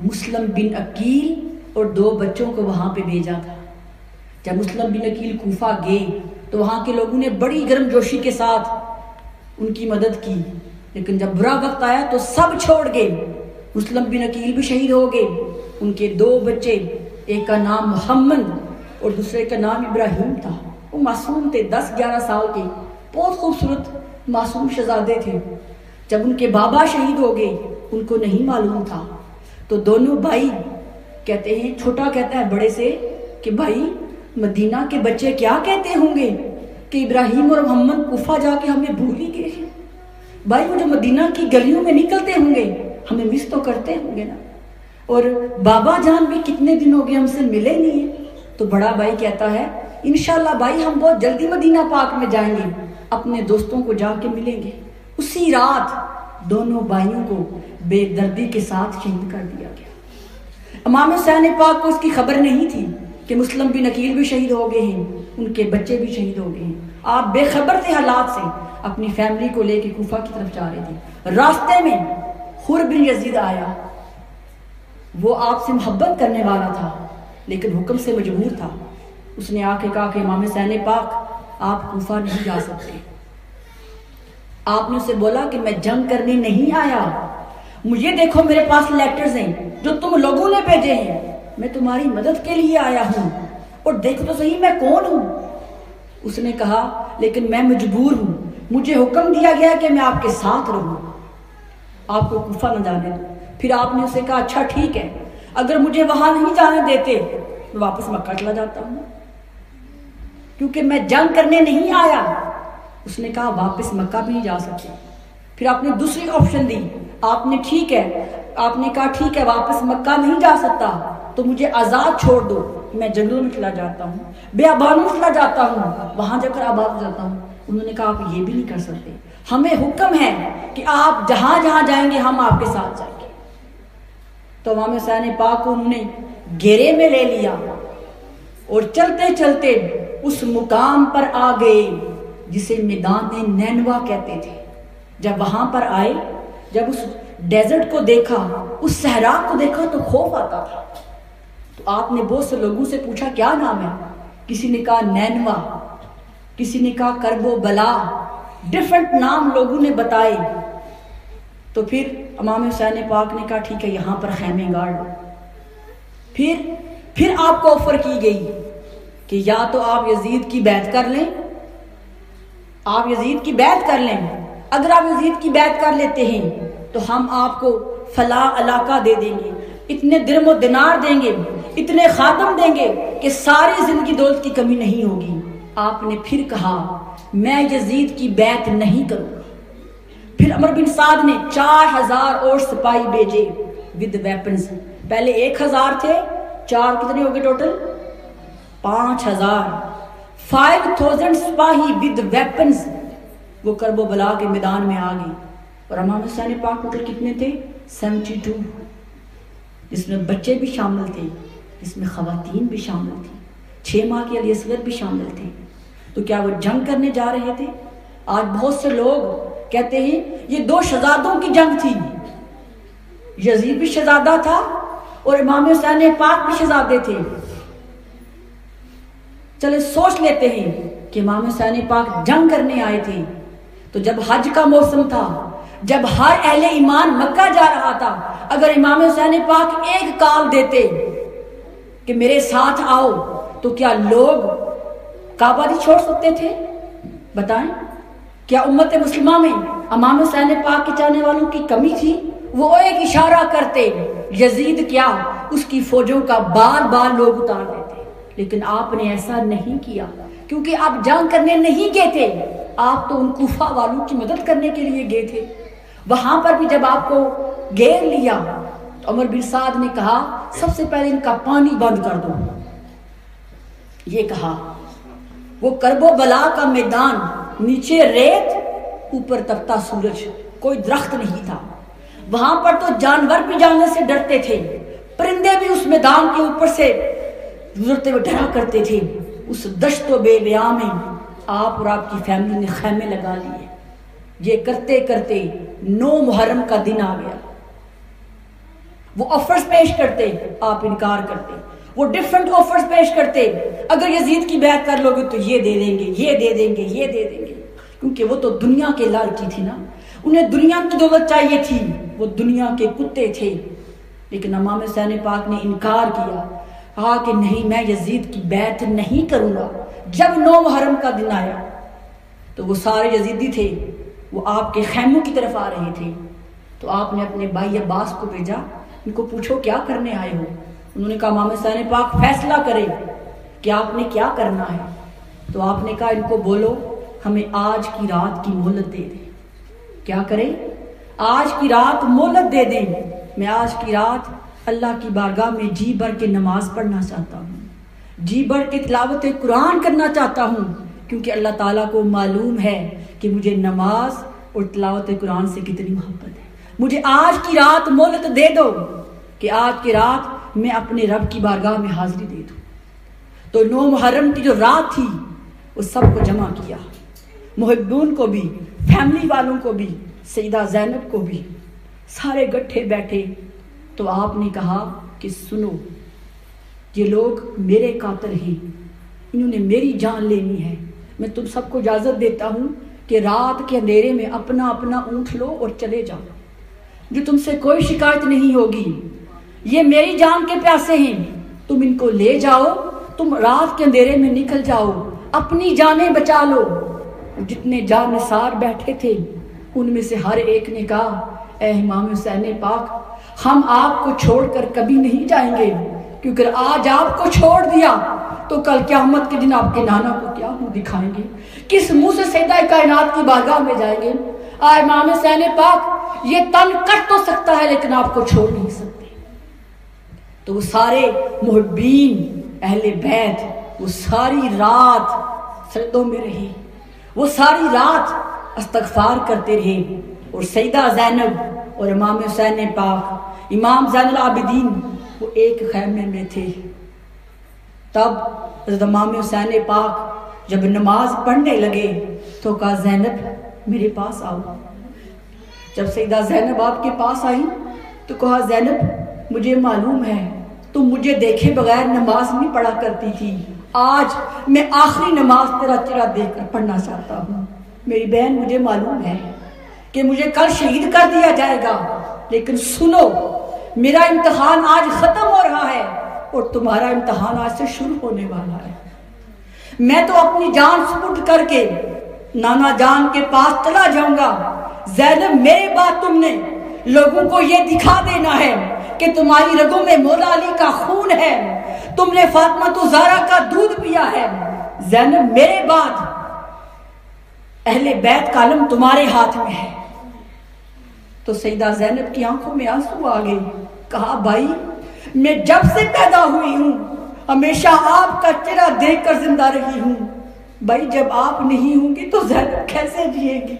مسلم بن عقیل اور 2 بچوں کو وہاں پہ بھیجا تھا۔ جب مسلم بن عقیل کوفہ گئے تو وہاں کے لوگوں نے بڑی گرم جوشی کے ساتھ ان کی مدد کی، لیکن جب برا وقت آیا تو سب چھوڑ گئے. مسلم بن عقیل بھی شہید ہو گئے. ان کے 2 بچے، ایک کا نام محمد اور دوسرے کا نام ابراہیم تھا. وہ معصوم تھے، 10-11 سال کے، بہت خوبصورت معصوم شہزادے تھے. جب ان کے بابا شہید ہو گئے ان کو نہیں معلوم تھا، تو دونوں بھائی کہتے ہیں، چھوٹا کہتا ہے بڑے سے کہ بھائی مدینہ کے بچے کیا کہتے ہوں گے کہ ابراہیم اور محمد کوفہ جا کے ہمیں بھول ہی گئے ہیں. بھائی وہ جو مدینہ کی گلیوں میں نکلتے ہوں گے ہمیں مس تو کرتے ہوں گے نا، اور بابا جان بھی کتنے دن ہو گئے ہم سے ملے نہیں ہیں. تو بڑا بھائی کہتا ہے انشاءاللہ بھائی ہم بہت جلدی مدینہ پاک میں جائیں گے، اپنے دوستوں کو جا کے ملیں گے. اسی رات دونوں بھائیوں کو بے دردی کے ساتھ شہید کر دیا گیا. امام حسین پاک کو اس کی خبر نہیں تھی کہ مسلم بن عقیل بھی شہید ہو گئے ہیں، ان کے بچے بھی شہید ہو گئے ہیں. آپ بے خبر تھے حالات سے، اپنی فیملی کو لے کے کوفہ کی طرف جا رہے تھے. راستے میں حر بن یزید آیا. وہ آپ سے محبت کرنے والا تھا لیکن حکم سے مجبور تھا. اس نے آ کے کہا کہ امام حسین پاک آپ کوفہ نہیں جا سکتے. آپ نے اسے بولا کہ میں جنگ کرنے نہیں آیا، مجھے دیکھو میرے پاس لیٹرز ہیں جو تم لوگوں نے بھیجے ہیں، میں تمہاری مدد کے لیے آیا ہوں، اور دیکھو تو صحیح میں کون ہوں. اس نے کہا لیکن میں مجبور ہوں، مجھے حکم دیا گیا کہ میں آپ کے ساتھ رہوں، آپ کو کوفہ نہ جانے دوں. پھر آپ نے اسے کہا اچھا ٹھیک ہے، اگر مجھے وہاں نہیں جانے دیتے میں واپس مکہ چلا جاتا ہوں کیونکہ میں جنگ کرنے نہیں آیا. اس نے کہا واپس مکہ بھی نہیں جا سکتے. پھر آپ نے دوسری آپشن دی. آپ نے کہا ٹھیک ہے واپس مکہ نہیں جا سکتا تو مجھے آزاد چھوڑ دو، میں جنگلوں میں چلا جاتا ہوں، بیابانوں میں چلا جاتا ہوں، وہاں جا کر آباد ہو جاتا ہوں. انہوں نے کہا آپ یہ بھی نہیں کر سکتے، ہمیں حکم ہے کہ آپ جہاں جہاں جائیں گے ہم آپ کے ساتھ جائیں گے. تو امام حسین پاک کو انہوں نے گھیرے میں لے لیا اور چلتے چلتے اس مقام پر آ گئے جسے میدان نینوا کہتے تھے. جب وہاں پر آئے، جب اس ڈیزرٹ کو دیکھا، اس صحرا کو دیکھا تو خوف آتا تھا. تو آپ نے بہت سے لوگوں سے پوچھا کیا نام ہے، کسی نے کہا نینوا، کسی نے کہا کرب و بلا، ڈیفرنٹ نام لوگوں نے بتائے. تو پھر امام حسین پاک نے کہا ٹھیک ہے یہاں پر خیمے گاڑ لو. پھر آپ کو آفر کی گئی کہ یا تو آپ یزید کی بیعت کر لیں، آپ یزید کی بیعت کر لیں، اگر آپ یزید کی بیعت کر لیتے ہیں تو ہم آپ کو فلاں علاقہ دے دیں گے، اتنے درم و دینار دیں گے، اتنے خادم دیں گے کہ ساری زندگی دولت کی کمی نہیں ہوگی. آپ نے پھر کہا میں یزید کی بیعت نہیں کروں گا. پھر عمر بن سعد نے 4000 اور سپاہی بھیجے ود ویپنز. پہلے 1000 تھے، 4 کتنے ہو گئے ٹوٹل؟ 5000. 5000 سپاہی ود ویپنز وہ کرب و بلا کے میدان میں آ گئی. اور امام حسین پاک ٹوٹل کتنے تھے؟ 72، جس میں بچے بھی شامل تھے، جس میں خواتین بھی شامل تھی، 6 ماہ کے علی اصغر بھی شامل تھے. تو کیا وہ جنگ کرنے جا رہے تھے؟ آج بہت سے لوگ کہتے ہیں یہ 2 شہزادوں کی جنگ تھی، یزید بھی شہزادہ تھا اور امام حسین پاک بھی شہزادے تھے. چلے سوچ لیتے ہیں کہ امام حسین پاک جنگ کرنے آئے تھے. تو جب حج کا موسم تھا، جب ہر اہل ایمان مکہ جا رہا تھا، اگر امام حسین پاک ایک کال دیتے کہ میرے ساتھ آؤ تو کیا لوگ کعبہ نہیں چھوڑ سکتے تھے؟ بتائیں، کیا امت مسلمہ میں امام حسین پاک کے چاہنے والوں کی کمی تھی؟ وہ ایک اشارہ کرتے، یزید کیا اس کی فوجوں کا بار بار لوگ اتار دیتے. لیکن آپ نے ایسا نہیں کیا کیونکہ آپ جنگ کرنے نہیں گئے تھے، آپ تو ان کوفہ والوں کی مدد کرنے کے لیے گئے تھے. وہاں پر بھی جب آپ کو گھیر لیا تو عمر بن سعد نے کہا سب سے پہلے ان کا پانی بند کر دو. یہ کہا. وہ کرب و بلا کا میدان، نیچے ریت، اوپر تپتا سورج، کوئی درخت نہیں تھا. وہاں پر تو جانور بھی جانے سے ڈرتے تھے، پرندے بھی اس میدان کے اوپر سے گزرتے ہوئے ڈرا کرتے تھے. اس دشت و بے بیا میں آپ اور آپ کی فیملی نے خیمے لگا لیے. یہ کرتے کرتے 9 محرم کا دن آ گیا. وہ آفرز پیش کرتے، آپ انکار کرتے. وہ ڈیفرنٹ آفرز پیش کرتے، اگر یزید کی بیعت کر لو گے تو یہ دے دیں گے، یہ دے دیں گے، یہ دے دیں گے، کیونکہ وہ تو دنیا کے لالچی تھی نا. انہیں دنیا کی دولت چاہیے تھی، وہ دنیا کے کتے تھے، لیکن امام حسین پاک نے انکار کیا، کہا کہ نہیں، میں یزید کی بیعت نہیں کروں گا۔ جب 9 محرم کا دن آیا تو وہ سارے یزیدی تھے، وہ آپ کے خیموں کی طرف آ رہے تھے، تو آپ نے اپنے بھائی عباس کو بھیجا، ان کو پوچھو کیا کرنے آئے ہو؟ انہوں نے کہا امام حسین پاک فیصلہ کرے کہ آپ نے کیا کرنا ہے۔ تو آپ نے کہا ان کو بولو ہمیں آج کی رات کی مہلت دے دیں۔ کیا کریں؟ آج کی رات مہلت دے دیں، میں آج کی رات اللہ کی بارگاہ میں جی بھر کے نماز پڑھنا چاہتا ہوں، جی بھر کے تلاوت قرآن کرنا چاہتا ہوں، کیونکہ اللہ تعالیٰ کو معلوم ہے کہ مجھے نماز اور تلاوت قرآن سے کتنی محبت ہے۔ مجھے آج کی رات مہلت دے دو کہ آج کی رات میں اپنے رب کی بارگاہ میں حاضری دے دوں۔ تو 9 محرم کی جو رات تھی وہ سب کو جمع کیا، محبون کو بھی، فیملی والوں کو بھی، سیدہ زینب کو بھی، سارے گٹھے بیٹھے۔ تو آپ نے کہا کہ سنو، یہ لوگ میرے قاتل ہیں، انہوں نے میری جان لینی ہے، میں تم سب کو اجازت دیتا ہوں کہ رات کے اندھیرے میں اپنا اپنا اونٹ لو اور چلے جاؤ، جو تم سے کوئی شکایت نہیں ہوگی، یہ میری جان کے پیاسے ہیں، تم ان کو لے جاؤ، تم رات کے اندھیرے میں نکل جاؤ، اپنی جانیں بچا لو۔ جتنے جان نثار بیٹھے تھے ان میں سے ہر ایک نے کہا اے امام حسین پاک، ہم آپ کو چھوڑ کر کبھی نہیں جائیں گے، کیونکہ آج آپ کو چھوڑ دیا تو کل قیامت کے دن آپ کے نانا کو کیا منہ دکھائیں گے، کس منہ سے سیدہ کائنات کی بارگاہ میں جائیں گے۔ امام حسین پاک، یہ تن کٹ تو سکتا ہے لیکن آپ کو چھوڑ نہیں سکتے۔ تو وہ سارے محبین اہل بیت وہ ساری رات سجدوں میں رہے، وہ ساری رات استغفار کرتے رہے، اور سیدہ زینب اور امام حسین پاک، امام زین العابدین، وہ ایک خیمے میں تھے۔ تب حضرت امام حسین پاک جب نماز پڑھنے لگے تو کہا زینب میرے پاس آؤ۔ جب سیدہ زینب آپ کے پاس آئی تو کہا زینب مجھے معلوم ہے تم مجھے دیکھے بغیر نماز نہیں پڑھا کرتی تھی، آج میں آخری نماز تیرا چہرہ دیکھ کر پڑھنا چاہتا ہوں۔ میری بہن مجھے معلوم ہے کہ مجھے کل شہید کر دیا جائے گا، لیکن سنو میرا امتحان آج ختم ہو رہا ہے اور تمہارا امتحان آج سے شروع ہونے والا ہے۔ میں تو اپنی جان سپرد کر کے نانا جان کے پاس چلا جاؤں گا، زینب میرے بعد تم نے لوگوں کو یہ دکھا دینا ہے کہ تمہاری رگوں میں مولا علی کا خون ہے، تم نے فاطمہ زہرا کا دودھ پیا ہے۔ زینب میرے بعد اہل بیت کا علم تمہارے ہاتھ میں ہے۔ تو سیدہ زینب کی آنکھوں میں آنسو آ گئے، کہا بھائی میں جب سے پیدا ہوئی ہوں ہمیشہ آپ کا چہرہ دیکھ کر زندہ رہی ہوں، بھائی جب آپ نہیں ہوں گی تو زینب کیسے جیے گی؟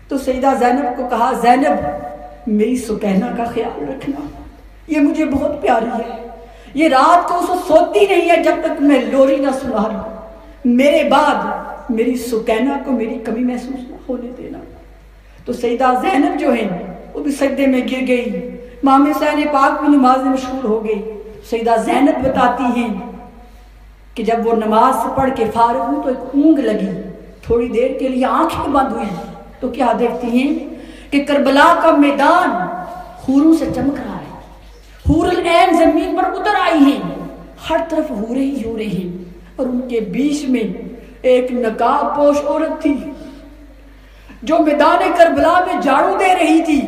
تو سیدہ زینب کو کہا زینب میری سکینہ کا خیال رکھنا، یہ مجھے بہت پیاری ہے، یہ رات کو سوتی نہیں ہے جب تک میں لوری نہ سنا رہا، میرے بعد میری سکینہ کو میری کمی محسوس نہ ہونے دینا۔ تو سیدہ زینب جو ہیں وہ بھی سجدے میں گر گئی، امام حسین پاک بھی نماز میں مشغول ہو گئی۔ سیدہ زینب بتاتی ہیں کہ جب وہ نماز سے پڑھ کے فارغ ہوں تو ایک اونگ لگی، تھوڑی دیر کے لیے آنکھیں بند ہوئی تو کیا دیکھتی ہیں کہ کربلا کا میدان حوروں سے چمک رہا ہے، حور العین زمین پر اتر آئی ہیں، ہر طرف حوریں ہی حوریں ہیں، اور ان کے بیچ میں ایک نقاب پوش عورت تھی جو میدان کربلا میں جھاڑو دے رہی تھی۔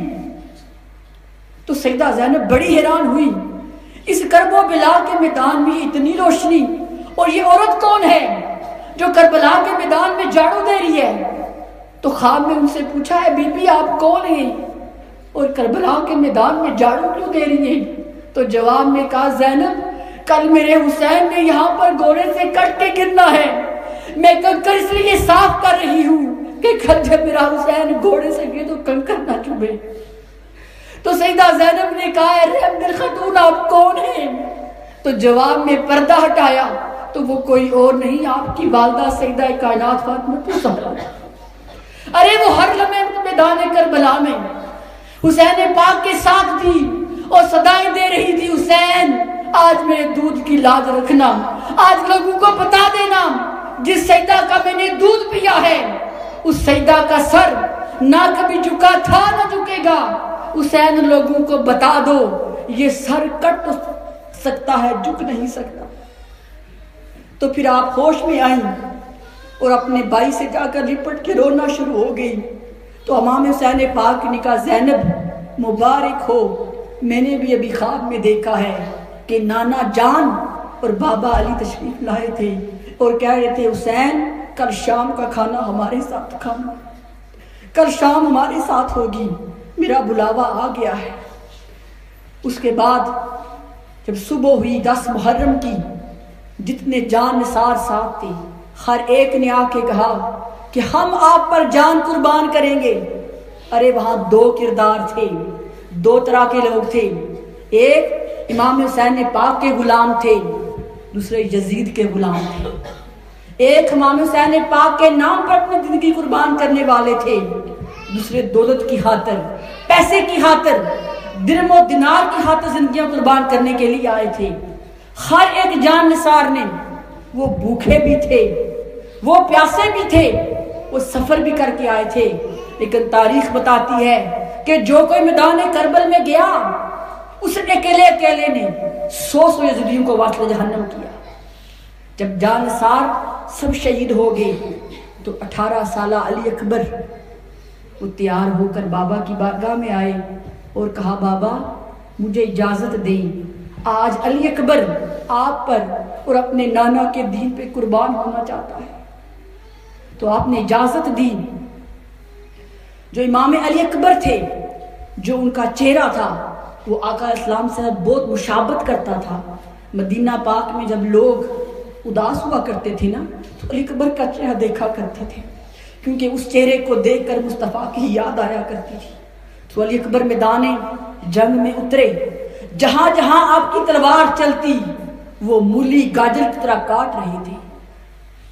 تو سیدہ زینب بڑی حیران ہوئی، اس کرب و بلا کے میدان میں اتنی روشنی، اور یہ عورت کون ہے جو کربلا کے میدان میں جھاڑو دے رہی ہے؟ تو خواب میں ان سے پوچھا ہے بی بی آپ کون ہیں اور کربلا کے میدان میں جھاڑو کیوں دے رہی ہیں؟ تو جواب میں کہا زینب کل میرے حسین نے یہاں پر گھوڑے سے کٹ کے گرنا ہے، میں کنکر اس لیے صاف کر رہی ہوں کہ کل جب میرا حسین گھوڑے سے گرے تو کنکر نہ چبھے۔ تو سیدہ زینب نے کہا رحم دل خاتون آپ کون ہیں؟ تو جواب میں پردہ ہٹایا تو وہ کوئی اور نہیں آپ کی والدہ سیدہ کائنات فاطمہ زہرا۔ ارے وہ ہر لمحے میدان کربلا میں حسین پاک کے ساتھ تھی اور صدائیں دے رہی تھی حسین آج میرے دودھ کی لاج رکھنا، آج لوگوں کو بتا دینا جس سیدہ کا میں نے دودھ پیا ہے اس سیدہ کا سر نہ کبھی جھکا تھا نہ جھکے گا، حسین لوگوں کو بتا دو یہ سر کٹ تو سکتا ہے، جھک نہیں سکتا۔ تو پھر آپ ہوش میں آئیں اور اپنے بھائی سے جا کر لپٹ کے رونا شروع ہو گئی۔ تو امام حسین پاک نے کہا زینب مبارک ہو، میں نے بھی ابھی خواب میں دیکھا ہے کہ نانا جان اور بابا علی تشریف لائے تھے اور کہہ رہے تھے حسین کل شام کا کھانا ہمارے ساتھ کھانا، کل شام ہمارے ساتھ ہوگی، میرا بلاوا آ گیا ہے۔ اس کے بعد جب صبح ہوئی 10 محرم کی، جتنے جان نثار ساتھ تھے ہر ایک نے آ کے کہا کہ ہم آپ پر جان قربان کریں گے۔ ارے وہاں 2 کردار تھے، 2 طرح کے لوگ تھے، ایک امام حسین پاک کے غلام تھے، دوسرے یزید کے غلام تھے۔ ایک امام حسین پاک کے نام پر اپنی زندگی قربان کرنے والے تھے، دوسرے دولت کی خاطر، پیسے کی خاطر، درم و دینار کی خاطر زندگیاں قربان کرنے کے لیے آئے تھے۔ ہر ایک جان نثار نے، وہ بھوکے بھی تھے، وہ پیاسے بھی تھے، وہ سفر بھی کر کے آئے تھے، لیکن تاریخ بتاتی ہے کہ جو کوئی میدان کربل میں گیا اس نے اکیلے نے 100 یزیدیوں کو واصل جہنم کیا۔ جب جان نثار سب شہید ہو گئے تو 18 سالہ علی اکبر وہ تیار ہو کر بابا کی بارگاہ میں آئے اور کہا بابا مجھے اجازت دیں، آج علی اکبر آپ پر اور اپنے نانا کے دین پہ قربان ہونا چاہتا ہے۔ تو آپ نے اجازت دی۔ جو امام علی اکبر تھے، جو ان کا چہرہ تھا وہ آقا اسلام سے بہت مشابہت کرتا تھا۔ مدینہ پاک میں جب لوگ اداس ہوا کرتے تھے نا تو علی اکبر کا چہرہ دیکھا کرتے تھے، کیونکہ اس چہرے کو دیکھ کر مصطفیٰ کی یاد آیا کرتی تھی۔ تو علی اکبر میدان جنگ میں اترے، جہاں جہاں آپ کی تلوار چلتی وہ مولی گاجر کی طرح کاٹ رہے تھے۔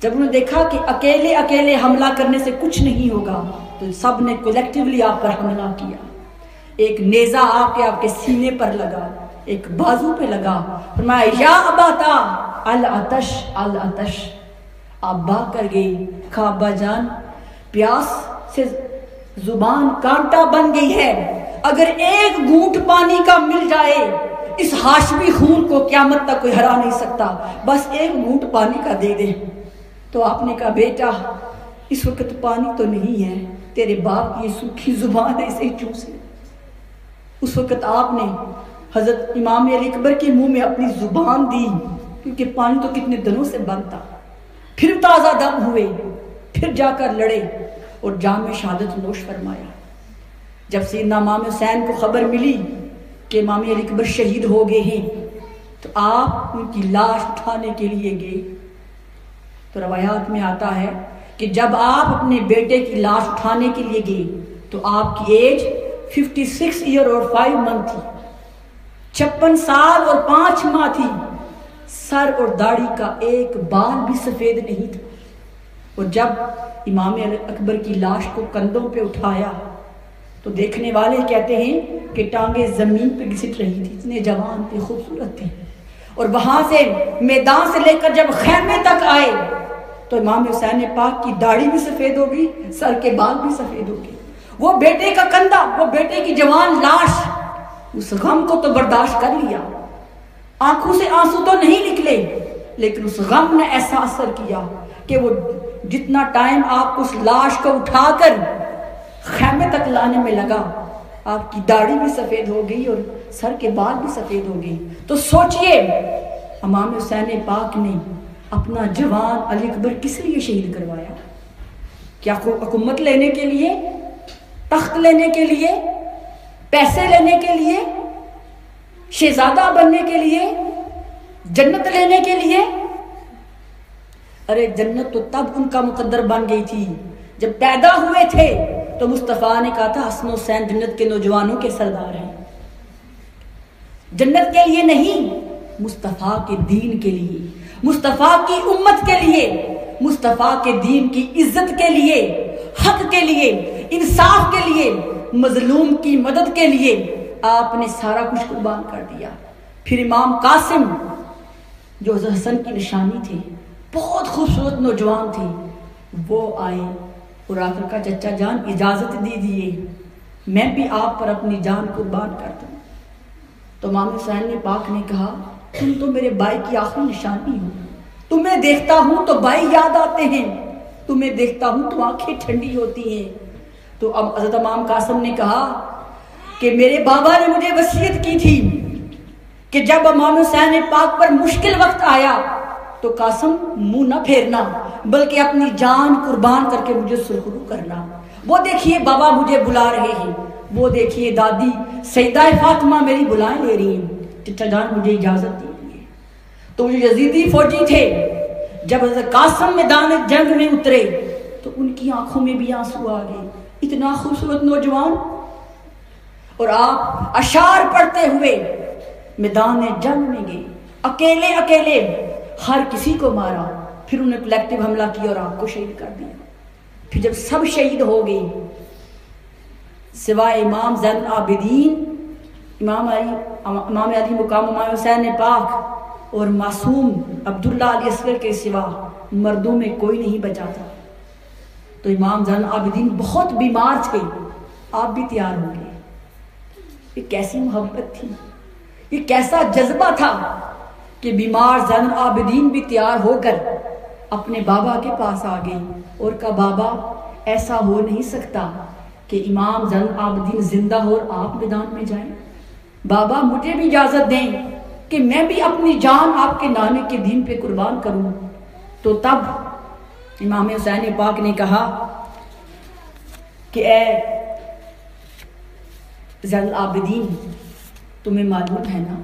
جب انہوں نے دیکھا کہ اکیلے حملہ کرنے سے کچھ نہیں ہوگا تو سب نے کولیکٹیولی آپ پر حملہ کیا۔ ایک نیزہ آپ کے سینے پر لگا، ایک بازو پہ لگا، فرمایا یا اباتا العطش العطش۔ آپ بھاگ کر گئی، کہا ابا جان پیاس سے زبان کانٹا بن گئی ہے، اگر ایک گھونٹ پانی کا مل جائے اس ہاشمی خون کو قیامت تک کوئی ہرا نہیں سکتا، بس ایک گھونٹ پانی کا دے دے۔ تو آپ نے کہا بیٹا اس وقت پانی تو نہیں ہے، تیرے باپ کی یہ سوکھی زبان ہے، اسے چوس لے۔ اس وقت آپ نے حضرت امام علی اکبر کے منہ میں اپنی زبان دی، کیونکہ پانی تو کتنے دنوں سے بند تھا۔ پھر تازہ دم ہوئے، پھر جا کر لڑے اور جام شہادت نوش فرمایا۔ جب سیدنا امام حسین کو خبر ملی کہ امام علی اکبر شہید ہو گئے ہیں تو آپ ان کی لاش اٹھانے کے لیے گئے۔ تو روایات میں آتا ہے کہ جب آپ اپنے بیٹے کی لاش اٹھانے کے لیے گئے تو آپ کی ایج 56 ایئر اور 5 منتھ تھی، 56 سال اور 5 ماہ تھی۔ سر اور داڑھی کا ایک بال بھی سفید نہیں تھا۔ اور جب امام اکبر کی لاش کو کندھوں پہ اٹھایا تو دیکھنے والے کہتے ہیں کہ ٹانگیں زمین پہ گھسٹ رہی تھی، اتنے جوان تھے، خوبصورت تھے۔ اور وہاں سے میدان سے لے کر جب خیمے تک آئے تو امام حسین پاک کی داڑھی بھی سفید ہو گئی، سر کے بال بھی سفید ہو گئے۔ وہ بیٹے کا کندھا، وہ بیٹے کی جوان لاش، اس غم کو تو برداشت کر لیا، آنکھوں سے آنسو تو نہیں نکلے، لیکن اس غم نے ایسا اثر کیا کہ وہ جتنا ٹائم آپ اس لاش کو اٹھا کر خیمے تک لانے میں لگا، آپ کی داڑھی بھی سفید ہو گئی اور سر کے بال بھی سفید ہو گئی۔ تو سوچئے امام حسین پاک نے اپنا جوان علی اکبر کس لیے شہید کروایا؟ کیا حکومت لینے کے لیے، تخت لینے کے لیے، پیسے لینے کے لیے، شہزادہ بننے کے لیے، جنت لینے کے لیے؟ ارے جنت تو تب ان کا مقدر بن گئی تھی جب پیدا ہوئے تھے تو مصطفیٰ نے کہا تھا حسن و حسین جنت کے نوجوانوں کے سردار ہیں۔ جنت کے لیے نہیں، مصطفیٰ کے دین کے لیے، مصطفیٰ کی امت کے لیے، مصطفیٰ کے دین کی عزت کے لیے، حق کے لیے، انصاف کے لیے، مظلوم کی مدد کے لیے آپ نے سارا کچھ قربان کر دیا۔ پھر امام قاسم جو حسن کی نشانی تھے، بہت خوبصورت نوجوان تھے، وہ آئے اور آ کر کہا چچا جان اجازت دیجیے میں بھی آپ پر اپنی جان قربان کر دوں. تو امام حسین نے پاک نے کہا تم تو میرے بھائی کی آخری نشانی ہو. تمہیں دیکھتا ہوں تو بھائی یاد آتے ہیں, تمہیں دیکھتا ہوں تو آنکھیں ٹھنڈی ہوتی ہیں. تو اب حضرت امام قاسم نے کہا کہ میرے بابا نے مجھے وصیت کی تھی کہ جب امام حسین پاک پر مشکل وقت آیا تو قاسم منہ نہ پھیرنا بلکہ اپنی جان قربان کر کے مجھے سرخرو کرنا. وہ دیکھیے بابا مجھے بلا رہے ہیں, وہ دیکھیے دادی سیدہ فاطمہ میری بلائیں لے رہی ہیں, چچا جان مجھے اجازت دیجیے. تو جو یزیدی فوجی تھے جب حضرت قاسم میدان جنگ میں اترے تو ان کی آنکھوں میں بھی آنسو آ گئے. اتنا خوبصورت نوجوان, اور آپ اشعار پڑھتے ہوئے میدان جنگ میں گئے, اکیلے اکیلے ہر کسی کو مارا, پھر انہیں کلیکٹیو حملہ کیا اور آپ کو شہید کر دیا. پھر جب سب شہید ہو گئی سوائے امام زین العابدین, امام علی مقام امام حسین پاک اور معصوم عبداللہ علی اصغر کے سوا مردوں میں کوئی نہیں بچا تھا. تو امام زین العابدین بہت بیمار تھے, آپ بھی تیار ہو گئے. یہ کیسی محبت تھی, یہ کیسا جذبہ تھا کہ بیمار زین العابدین بھی تیار ہو کر اپنے بابا کے پاس آ گئی اور کہا بابا ایسا ہو نہیں سکتا کہ امام زین العابدین زندہ ہو اور آپ میدان میں جائیں. بابا مجھے بھی اجازت دیں کہ میں بھی اپنی جان آپ کے نانے کے دین پہ قربان کروں. تو تب امام حسین پاک نے کہا کہ اے زین العابدین تمہیں معلوم ہے نا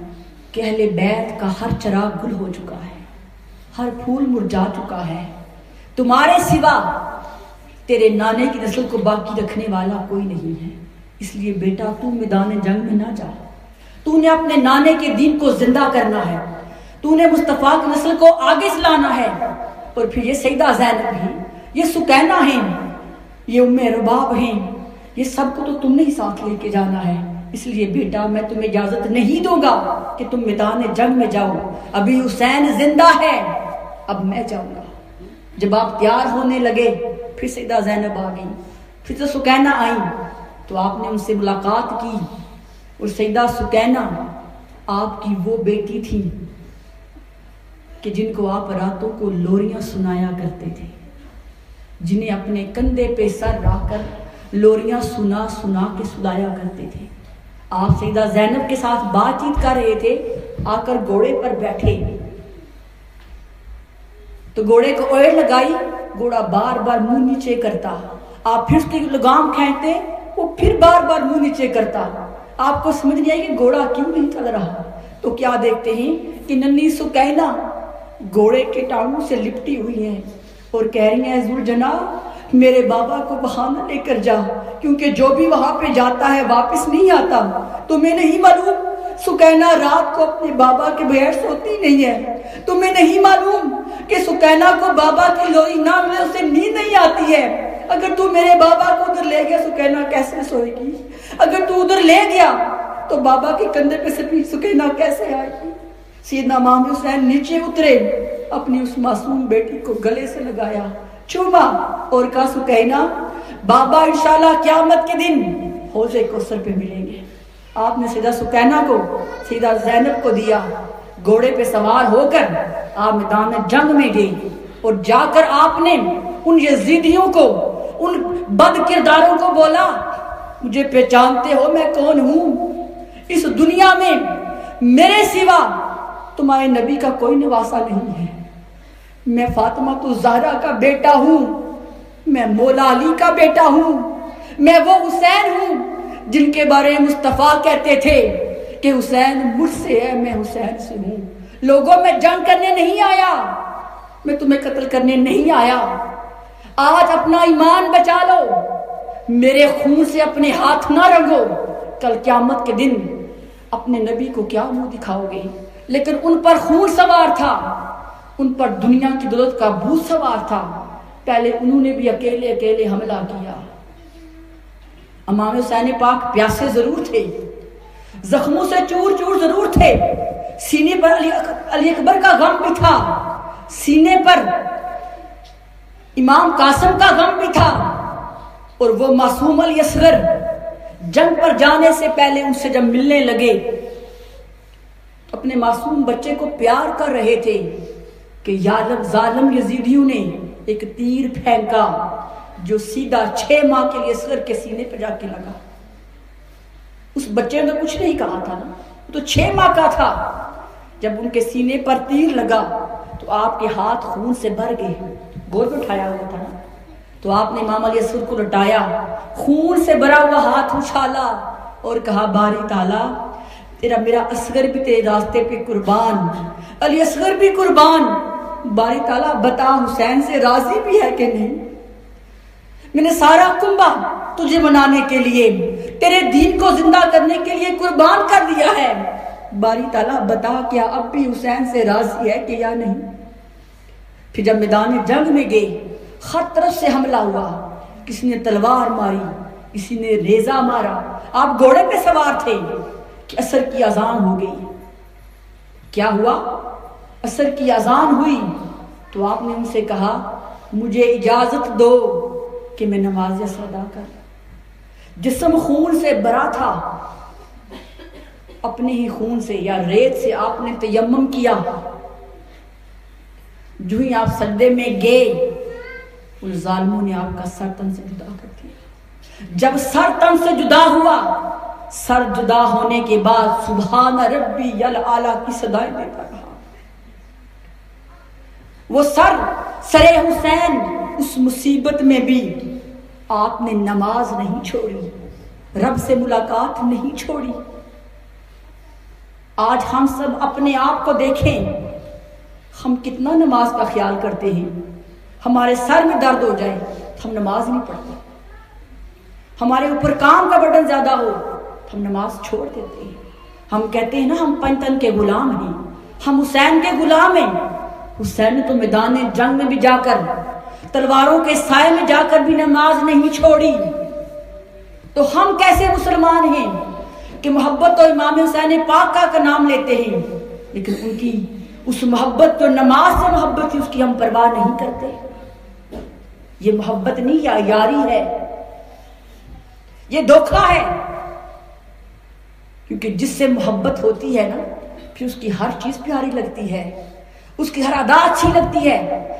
کہ اہل بیت کا ہر چراغ گل ہو چکا ہے, ہر پھول مرجھا چکا ہے, تمہارے سوا تیرے نانے کی نسل کو باقی رکھنے والا کوئی نہیں ہے. اس لیے بیٹا تو میدان جنگ میں نہ جا, تو نے اپنے نانے کے دین کو زندہ کرنا ہے, تو نے مصطفیٰ کی نسل کو آگے چلانا ہے. اور پھر یہ سیدہ زینب ہیں, یہ سکینہ ہیں, یہ ام رباب ہیں, یہ سب کو تو تم نے ہی ساتھ لے کے جانا ہے. اس لیے بیٹا میں تمہیں اجازت نہیں دوں گا کہ تم میدان جنگ میں جاؤ, ابھی حسین زندہ ہے, اب میں جاؤں گا. جب آپ تیار ہونے لگے پھر سیدہ زینب آ گئی, پھر تو سکینہ آئیں, تو آپ نے ان سے ملاقات کی. اور سیدہ سکینہ آپ کی وہ بیٹی تھی کہ جن کو آپ راتوں کو لوریاں سنایا کرتے تھے, جنہیں اپنے کندھے پہ سر رکھ کر لوریاں سنا سنا کے سلایا کرتے تھے. آپ سیدہ زینب کے ساتھ بات چیت کر رہے تھے, آ کر گھوڑے پر بیٹھے تو گھوڑے کو اوڑ لگائی, گھوڑا بار بار منہ نیچے کرتا, آپ پھر اس کی لگام کھینچتے, وہ پھر بار بار منہ نیچے کرتا. آپ کو سمجھ نہیں آئی کہ گھوڑا کیوں نہیں چل رہا. تو کیا دیکھتے ہیں کہ ننھی سکینہ گھوڑے کے ٹانگوں سے لپٹی ہوئی ہیں اور کہہ رہی ہیں ذوالجناح میرے بابا کو وہاں نہ لے کر جا, کیونکہ جو بھی وہاں پہ جاتا ہے واپس نہیں آتا. تمہیں نہیں معلوم سکینہ رات کو اپنے بابا کے بغیر سوتی نہیں ہے, تمہیں نہیں معلوم کہ سکینہ کو بابا کی لوری نہ ملے اسے نیند نہیں آتی ہے. اگر تو میرے بابا کو ادھر لے گیا سکینہ کیسے سوئے گی, اگر تو ادھر لے گیا تو بابا کے کندھے پہ سے سکینہ کیسے آئے گی. سیدنا امام حسین نیچے اترے, اپنی اس معصوم بیٹی کو گلے سے لگایا, چوما اور کہا سکینہ بابا انشاءاللہ قیامت کے دن حوض کوثر پہ ملیں گے. آپ نے سیدہ سکینہ کو سیدہ زینب کو دیا, گھوڑے پہ سوار ہو کر آپ میدان جنگ میں گئی اور جا کر آپ نے ان یزیدیوں کو, ان بد کرداروں کو بولا مجھے پہچانتے ہو میں کون ہوں, اس دنیا میں میرے سوا تمہارے نبی کا کوئی نواسہ نہیں ہے, میں فاطمہ تو زہرا کا بیٹا ہوں, میں مولا علی کا بیٹا ہوں, میں وہ حسین ہوں جن کے بارے میں مصطفیٰ کہتے تھے کہ حسین مجھ سے ہے میں حسین سے ہوں. لوگوں میں جنگ کرنے نہیں آیا, میں تمہیں قتل کرنے نہیں آیا. آج اپنا ایمان بچا لو, میرے خون سے اپنے ہاتھ نہ رنگو, کل قیامت کے دن اپنے نبی کو کیا منہ دکھاؤ گے. لیکن ان پر خون سوار تھا, ان پر دنیا کی دولت کا بھوت سوار تھا. پہلے انہوں نے بھی اکیلے اکیلے حملہ کیا. امام حسین پاک پیاسے ضرور تھے, زخموں سے چور چور ضرور تھے, سینے پر علی اکبر کا غم بھی تھا, سینے پر امام قاسم کا غم بھی تھا, اور وہ معصوم علی اصغر جنگ پر جانے سے پہلے ان سے جب ملنے لگے اپنے معصوم بچے کو پیار کر رہے تھے کہ یا رب ظالم یزیدیوں نے ایک تیر پھینکا جو سیدھا 6 ماہ کے لیے اصغر کے سینے پہ جا کے لگا. اس بچے نے کچھ نہیں کہا تھا نا, تو 6 ماہ کا تھا. جب ان کے سینے پر تیر لگا تو آپ کے ہاتھ خون سے بھر گئے. گود میں اٹھایا ہوا تھا نا, تو آپ نے امام علی اصغر کو لٹایا, خون سے بھرا ہوا ہاتھ اچھالا اور کہا باری تعالیٰ تیرا میرا اصغر بھی تیرے راستے پہ قربان, علی اصغر بھی قربان. باری تعالیٰ بتا حسین سے راضی بھی ہے کہ نہیں؟ میں نے سارا کنبہ تجھے منانے کے لیے, تیرے دین کو زندہ کرنے کے لیے قربان کر دیا ہے. باری تعالیٰ بتا کیا اب بھی حسین سے راضی ہے کہ یا نہیں؟ پھر جب میدان جنگ میں گئے, ہر طرف سے حملہ ہوا, کسی نے تلوار ماری, کسی نے ریزہ مارا. آپ گھوڑے پہ سوار تھے کہ عصر کی اذان ہو گئی. کیا ہوا؟ عصر کی اذان ہوئی تو آپ نے ان سے کہا مجھے اجازت دو کہ میں نماز عصر ادا کر. جسم خون سے بھرا تھا, اپنے ہی خون سے یا ریت سے آپ نے تیمم کیا. جو ہی آپ سجدے میں گئے ان ظالموں نے آپ کا سر تن سے جدا کر دیا. جب سر تن سے جدا ہوا, سر جدا ہونے کے بعد سبحان ربی الاعلی کی صدائیں دیتا رہا. وہ سر حسین اس مصیبت میں بھی آپ نے نماز نہیں چھوڑی, رب سے ملاقات نہیں چھوڑی. آج ہم سب اپنے آپ کو دیکھیں, ہم کتنا نماز کا خیال کرتے ہیں. ہمارے سر میں درد ہو جائے تو ہم نماز نہیں پڑھتے. ہمارے اوپر کام کا برڈن زیادہ ہو تو ہم نماز چھوڑ دیتے ہیں. ہم کہتے ہیں نا ہم پنجتن کے غلام ہیں, ہم حسین کے غلام ہیں. حسین نے تو میدان جنگ میں بھی جا کر, تلواروں کے سائے میں جا کر بھی نماز نہیں چھوڑی. تو ہم کیسے مسلمان ہیں کہ محبت اور امام حسین پاک کا نام لیتے ہیں, لیکن ان کی اس محبت جو نماز سے محبت تھی اس کی ہم پرواہ نہیں کرتے. یہ محبت نہیں, یا یاری ہے, یہ دھوکہ ہے. کیونکہ جس سے محبت ہوتی ہے نا پھر اس کی ہر چیز پیاری لگتی ہے, اس کی ہر ادا اچھی لگتی ہے.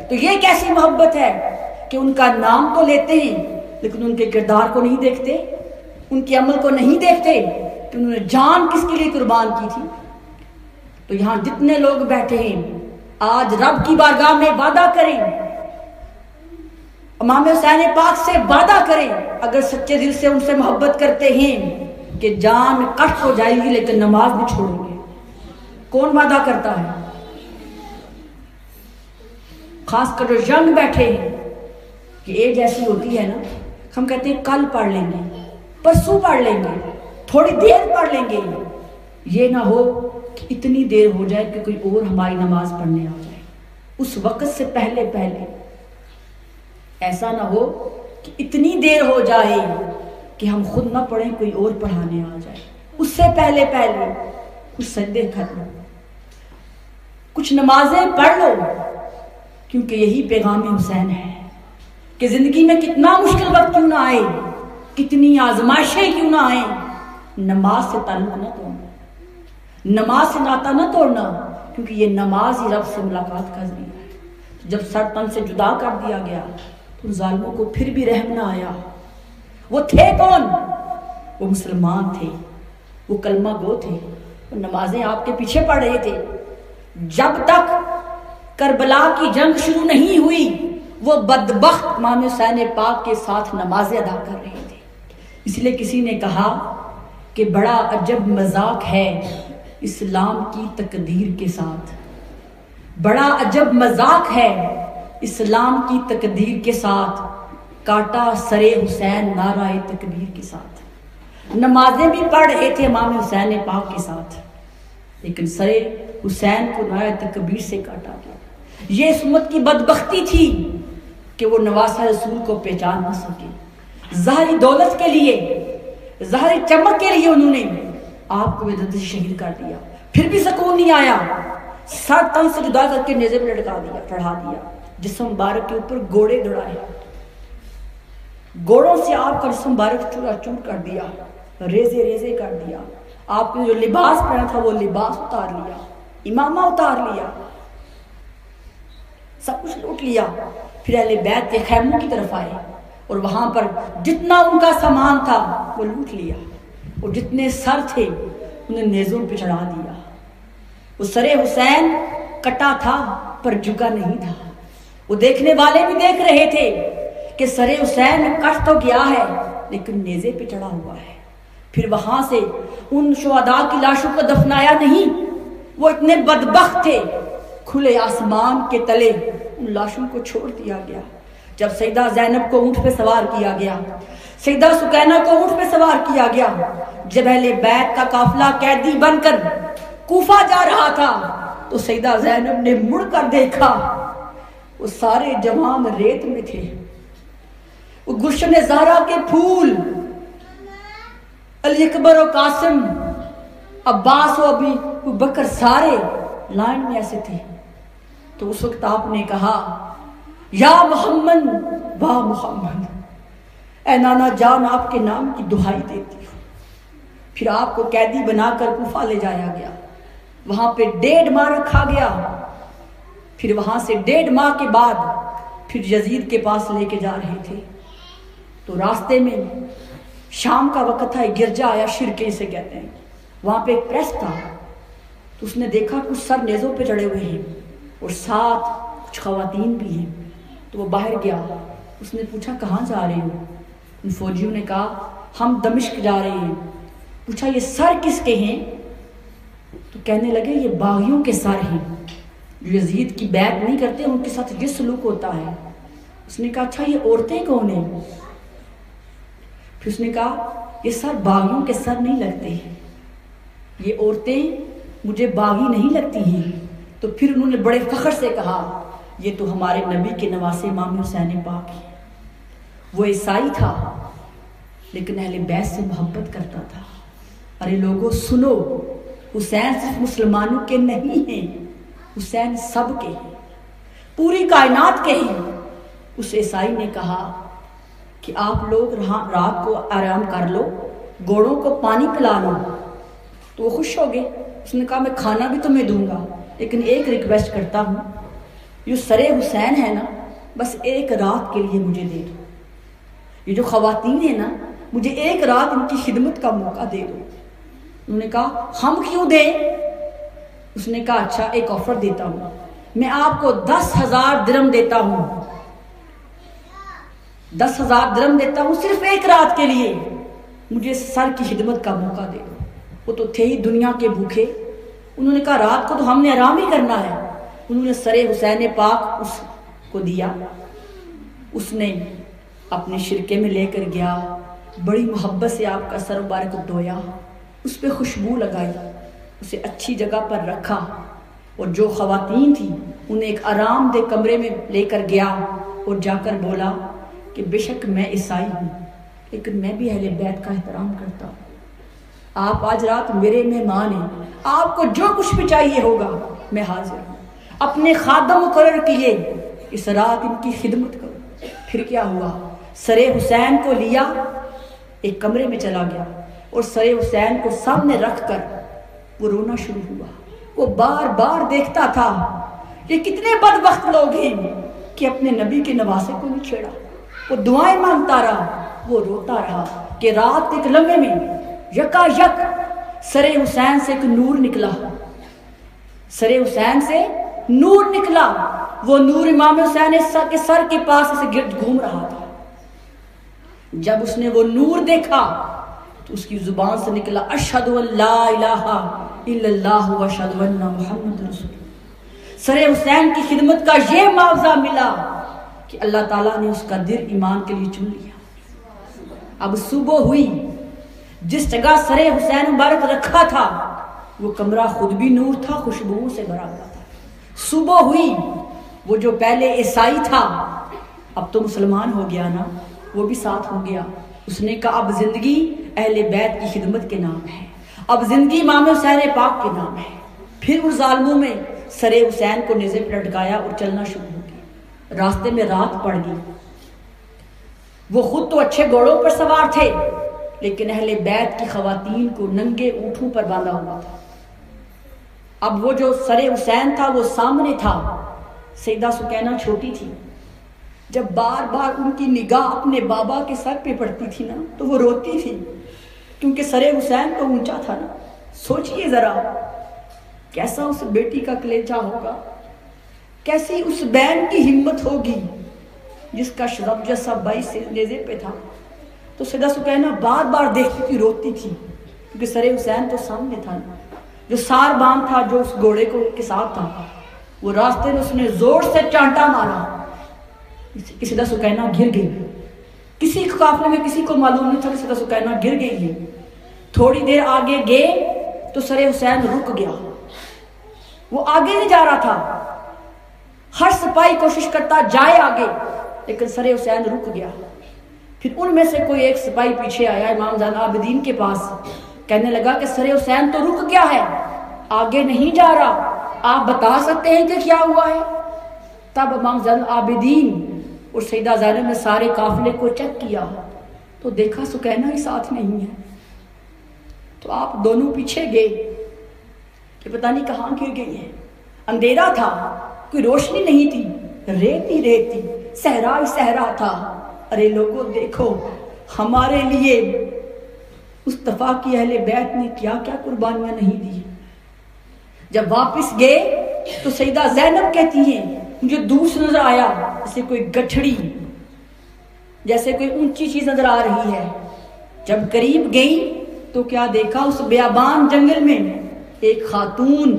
تو یہ کیسی محبت ہے کہ ان کا نام تو لیتے ہیں لیکن ان کے کردار کو نہیں دیکھتے, ان کے عمل کو نہیں دیکھتے کہ انہوں نے جان کس کے لیے قربان کی تھی. تو یہاں جتنے لوگ بیٹھے ہیں آج رب کی بارگاہ میں وعدہ کریں, امام حسین پاک سے وعدہ کریں, اگر سچے دل سے ان سے محبت کرتے ہیں کہ جان کٹ ہو جائے گی لیکن نماز نہیں چھوڑیں گے. کون وعدہ کرتا ہے؟ خاص کر جو ینگ بیٹھے ہیں کہ ایج ایسی ہوتی ہے نا, ہم کہتے ہیں کل پڑھ لیں گے, پرسوں پڑھ لیں گے, تھوڑی دیر پڑھ لیں گے. یہ نہ ہو کہ اتنی دیر ہو جائے کہ کوئی اور ہماری نماز پڑھنے آ جائے. اس وقت سے پہلے ایسا نہ ہو کہ اتنی دیر ہو جائے کہ ہم خود نہ پڑھیں کوئی اور پڑھانے آ جائے. اس سے پہلے کچھ سجدے کر لو, کچھ نمازیں پڑھ لو, کیونکہ یہی پیغام حسین ہے کہ زندگی میں کتنا مشکل وقت کیوں نہ آئے, کتنی آزمائشیں کیوں نہ آئیں, نماز سے تعلق نہ توڑنا, نماز سے ناطہ نہ توڑنا, کیونکہ یہ نماز ہی رب سے ملاقات کا ذریعہ ہے. جب سر تن سے جدا کر دیا گیا تو ظالموں کو پھر بھی رحم نہ آیا. وہ تھے کون؟ وہ مسلمان تھے, وہ کلمہ گو تھے, وہ نمازیں آپ کے پیچھے پڑھ رہے تھے. جب تک کربلا کی جنگ شروع نہیں ہوئی وہ بدبخت امام حسین پاک کے ساتھ نمازیں ادا کر رہے تھے. اس لیے کسی نے کہا کہ بڑا عجب مذاق ہے اسلام کی تقدیر کے ساتھ, بڑا عجب مذاق ہے اسلام کی تقدیر کے ساتھ, کاٹا سرے حسین نعرہ تکبیر کے ساتھ. نمازیں بھی پڑھ رہے تھے امام حسین پاک کے ساتھ, لیکن سرے حسین کو نعرہ تکبیر سے کاٹا گیا. یہ اس امت کی بدبختی تھی کہ وہ نواسہ رسول کو پہچان نہ سکے. ظاہری دولت کے لیے, ظاہری چمک کے لیے انہوں نے آپ کو بدعت سے شہید کر دیا. پھر بھی سکون نہیں آیا, سر تن سے جدا کر کے نیزے پہ لٹکا دیا, چڑھا دیا. جسم مبارک کے اوپر گھوڑے دوڑائے, گھوڑوں سے آپ کا جسم مبارک چورا چور کر دیا، ریزے ریزے کر دیا، آپ نے جو لباس پہنا تھا وہ لباس اتار لیا، امامہ اتار لیا، سب کچھ لوٹ لیا۔ پھر اہل بیت کے خیموں کی طرف آئے اور وہاں پر جتنا ان کا سامان تھا وہ لوٹ لیا، اور جتنے سر تھے انہیں نیزوں پہ چڑھا دیا۔ وہ سر حسین کٹا تھا پر جھکا نہیں تھا۔ وہ دیکھنے والے بھی دیکھ رہے تھے کہ سر حسین کٹ تو گیا ہے لیکن نیزے پہ چڑھا ہوا ہے۔ پھر وہاں سے ان شہداء کی لاشوں کو دفنایا نہیں، وہ اتنے بدبخت تھے، کھلے آسمان کے تلے ان لاشوں کو چھوڑ دیا گیا۔ جب سیدہ زینب کو اونٹ پہ سوار کیا گیا، سیدہ سکینہ کو اونٹ پہ سوار کیا گیا، جب اہل بیت کا قافلہ قیدی بن کر کوفہ جا رہا تھا تو سیدہ زینب نے مڑ کر دیکھا، وہ سارے جوان ریت میں تھے، وہ گلشن زہرا کے پھول علی اکبر و قاسم، عباس و ابو بکر سارے لائن میں ایسے تھے۔ تو اس وقت آپ نے کہا یا محمد واہ محمد، اے نانا جان آپ کے نام کی دہائی دیتی ہوں۔ پھر آپ کو قیدی بنا کر کوفہ لے جایا گیا، وہاں پہ 1.5 ماہ رکھا گیا۔ پھر وہاں سے 1.5 ماہ کے بعد پھر یزید کے پاس لے کے جا رہے تھے، تو راستے میں شام کا وقت تھا، ایک گرجا آیا، شرکے سے کہتے ہیں، وہاں پہ ایک پریس تھا، تو اس نے دیکھا کچھ سر نیزوں پہ چڑھے ہوئے ہیں اور ساتھ کچھ خواتین بھی ہیں، تو وہ باہر گیا، اس نے پوچھا کہاں جا رہے ہو؟ ان فوجیوں نے کہا ہم دمشق جا رہے ہیں۔ پوچھا یہ سر کس کے ہیں؟ تو کہنے لگے یہ باغیوں کے سر ہیں، جو یزید کی بیعت نہیں کرتے ان کے ساتھ یہ سلوک ہوتا ہے۔ اس نے کہا اچھا یہ عورتیں کون ہیں؟ پھر اس نے کہا یہ سر باغیوں کے سر نہیں لگتے، یہ عورتیں مجھے باغی نہیں لگتی ہیں۔ تو پھر انہوں نے بڑے فخر سے کہا یہ تو ہمارے نبی کے نواسے امام حسین پاک ہیں۔ وہ عیسائی تھا لیکن اہل بیت سے محبت کرتا تھا۔ ارے لوگوں سنو، حسین صرف مسلمانوں کے نہیں ہیں، حسین سب کے ہیں، پوری کائنات کے ہیں۔ اس عیسائی نے کہا کہ آپ لوگ رات کو آرام کر لو، گھوڑوں کو پانی پلا لو، تو وہ خوش ہو گئے۔ اس نے کہا میں کھانا بھی تمہیں دوں گا لیکن ایک ریکویسٹ کرتا ہوں، یہ سر حسین ہے نا بس ایک رات کے لیے مجھے دے دو، یہ جو خواتین ہیں نا مجھے ایک رات ان کی خدمت کا موقع دے دو۔ انہوں نے کہا ہم کیوں دیں؟ اس نے کہا اچھا ایک آفر دیتا ہوں، میں آپ کو 10,000 درہم دیتا ہوں، 10,000 درہم دیتا ہوں صرف ایک رات کے لیے، مجھے سر کی خدمت کا موقع دے دو۔ وہ تو تھے ہی دنیا کے بھوکے، انہوں نے کہا رات کو تو ہم نے آرام ہی کرنا ہے۔ انہوں نے سر حسین پاک اس کو دیا، اس نے اپنے شرکے میں لے کر گیا، بڑی محبت سے آپ کا سر مبارک دھویا، اس پہ خوشبو لگائی، اسے اچھی جگہ پر رکھا، اور جو خواتین تھیں انہیں ایک آرام دہ کمرے میں لے کر گیا اور جا کر بولا کہ بے شک میں عیسائی ہوں لیکن میں بھی اہل بیت کا احترام کرتا ہوں، آپ آج رات میرے مہمان ہیں، آپ کو جو کچھ بھی چاہیے ہوگا میں حاضر ہوں۔ اپنے خادم مقرر کیے اس رات ان کی خدمت کرو۔ پھر کیا ہوا، سر حسین کو لیا، ایک کمرے میں چلا گیا اور سر حسین کو سامنے رکھ کر وہ رونا شروع ہوا۔ وہ بار بار دیکھتا تھا یہ کتنے بدبخت لوگ ہیں کہ اپنے نبی کے نواسے کو نہیں چھیڑا۔ وہ دعائیں مانگتا رہا، وہ روتا رہا کہ رات ایک لمحے میں یکا یک سر حسین سے ایک نور نکلا، سر حسین سے نور نکلا، وہ نور امام حسین کے سر کے پاس اسے گرد گھوم رہا تھا۔ جب اس نے وہ نور دیکھا تو اس کی زبان سے نکلا اشہد ان لا الہ الا اللہ واشہد ان محمد رسول اللہ۔ سر حسین کی خدمت کا یہ معاوضہ ملا کہ اللہ تعالیٰ نے اس کا دل ایمان کے لیے چن لیا۔ اب صبح ہوئی، جس جگہ سر حسین مبارک رکھا تھا وہ کمرہ خود بھی نور تھا، خوشبوؤں سے بھرا ہوا تھا۔ صبح ہوئی، وہ جو پہلے عیسائی تھا اب تو مسلمان ہو گیا نا، وہ بھی ساتھ ہو گیا۔ اس نے کہا اب زندگی اہل بیت کی خدمت کے نام ہے، اب زندگی امام حسین پاک کے نام ہے۔ پھر ان ظالموں میں سر حسین کو نیزے پر لٹکایا اور چلنا شروع ہو گیا۔ راستے میں رات پڑ گئی، وہ خود تو اچھے گھوڑوں پر سوار تھے، لیکن اہل بیت کی خواتین کو ننگے اونٹوں پر باندھا ہوا تھا۔ اب وہ جو سر حسین تھا وہ سامنے تھا، سیدہ سکینہ چھوٹی تھی۔ جب بار بار ان کی نگاہ اپنے بابا کے سر پہ پڑتی تھی نا تو وہ روتی تھی، کیونکہ سر حسین تو اونچا تھا نا۔ سوچئے ذرا کیسا اس بیٹی کا کلیجہ ہوگا، کیسی اس بہن کی ہمت ہوگی جس کا شرف جیسا 22 نیزے پہ تھا۔ تو سیدہ سکینہ بار بار دیکھتی تھی، روتی تھی، کیونکہ سر حسین تو سامنے تھا نا۔ جو ساربان تھا جو اس گھوڑے کے ساتھ تھا، وہ راستے میں اس نے زور سے چانٹا مارا کہ سیدہ سکینہ گر گئی۔ کسی قافلے میں کسی کو معلوم نہیں تھا کہ سیدہ سکینہ گر گئی ہے۔ تھوڑی دیر آگے گئے تو سر حسین رک گیا، وہ آگے نہیں جا رہا تھا۔ ہر سپاہی کوشش کرتا جائے آگے، لیکن سر حسین رک گیا۔ پھر ان میں سے کوئی ایک سپاہی پیچھے آیا امام زین العابدین کے پاس، کہنے لگا کہ سر حسین تو رک گیا ہے، آگے نہیں جا رہا، آپ بتا سکتے ہیں کہ کیا ہوا ہے؟ تب امام زین العابدین اور سیدہ زینب نے سارے قافلے کو چیک کیا تو دیکھا سکینہ ہی ساتھ نہیں ہے۔ تو آپ دونوں پیچھے گئے کہ پتہ نہیں کہاں گر گئی ہے۔ اندھیرا تھا، کوئی روشنی نہیں تھی، ریت ہی ریت تھی، صحرا ہی صحرا تھا۔ ارے لوگوں دیکھو، ہمارے لیے مصطفیٰ کی اہل بیت نے کیا کیا قربانیاں نہیں دی۔ جب واپس گئے تو سیدہ زینب کہتی ہیں مجھے دور سے نظر آیا جیسے کوئی گٹھڑی، جیسے کوئی اونچی چیز نظر آ رہی ہے۔ جب قریب گئی تو کیا دیکھا، اس بیابان جنگل میں ایک خاتون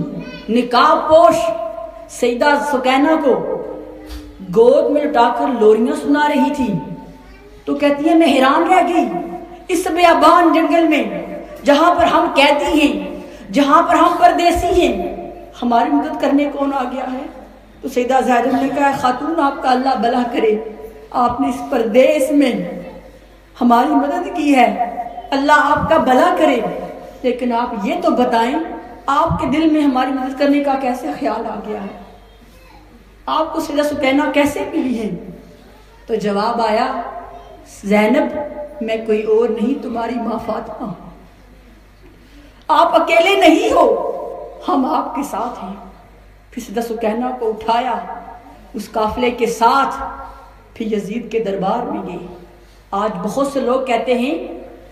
نقاب پوش سیدہ سکینہ کو گود میں لٹا کر لوریاں سنا رہی تھی۔ تو کہتی ہے میں حیران رہ گئی، اس بیابان جنگل میں جہاں پر ہم قیدی ہیں، جہاں پر ہم پردیسی ہیں، ہماری مدد کرنے کون آ گیا ہے؟ تو سیدہ زینب نے کہا خاتون آپ کا اللہ بھلا کرے، آپ نے اس پردیس میں ہماری مدد کی ہے، اللہ آپ کا بھلا کرے، لیکن آپ یہ تو بتائیں آپ کے دل میں ہماری مدد کرنے کا کیسے خیال آ گیا ہے؟ آپ کو سیدہ سکینہ کیسے ملی ہے؟ تو جواب آیا زینب میں کوئی اور نہیں تمہاری ماں فاطمہ، آپ اکیلے نہیں ہو، ہم آپ کے ساتھ ہیں۔ پھر سیدہ سکینہ کو اٹھایا اس قافلے کے ساتھ، پھر یزید کے دربار میں گئے۔ آج بہت سے لوگ کہتے ہیں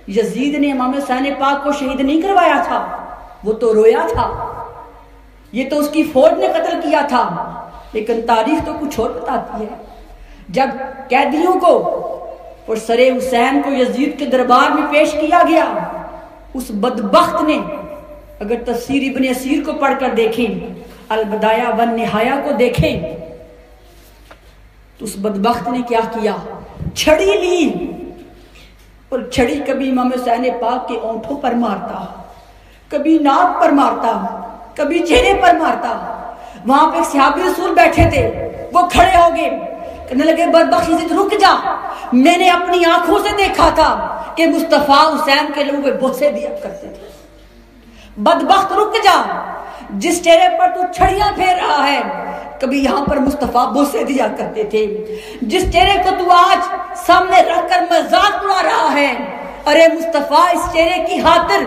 یزید نے امام حسین پاک کو شہید نہیں کروایا تھا، وہ تو رویا تھا، یہ تو اس کی فوج نے قتل کیا تھا، لیکن تاریخ تو کچھ اور بتاتی ہے۔ جب قیدیوں کو اور سر حسین کو یزید کے دربار میں پیش کیا گیا، اس بدبخت نے، اگر تفسیر ابن اسیر کو پڑھ کر دیکھیں، البدایہ والنہایہ کو دیکھیں، تو اس بدبخت نے کیا کیا، چھڑی لی، اور چھڑی کبھی امام حسین پاک کے اونٹوں پر مارتا، کبھی ناک پر مارتا، کبھی چہرے پر مارتا۔ وہاں پہ ایک صحابی رسول بیٹھے تھے، وہ کھڑے ہو گئے، کہنے لگے بدبخت یزید رک جا، میں نے اپنی آنکھوں سے دیکھا تھا کہ مصطفیٰ حسین کے لوگوں پہ بوسے دیا کرتے تھے۔ بدبخت رک جا، جس چہرے پر تو چھڑیاں پھیر رہا ہے، کبھی یہاں پر مصطفیٰ بوسے دیا کرتے تھے۔ جس چہرے کو تو آج سامنے رکھ کر مذاق اڑا رہا ہے، ارے مصطفیٰ اس چہرے کی خاطر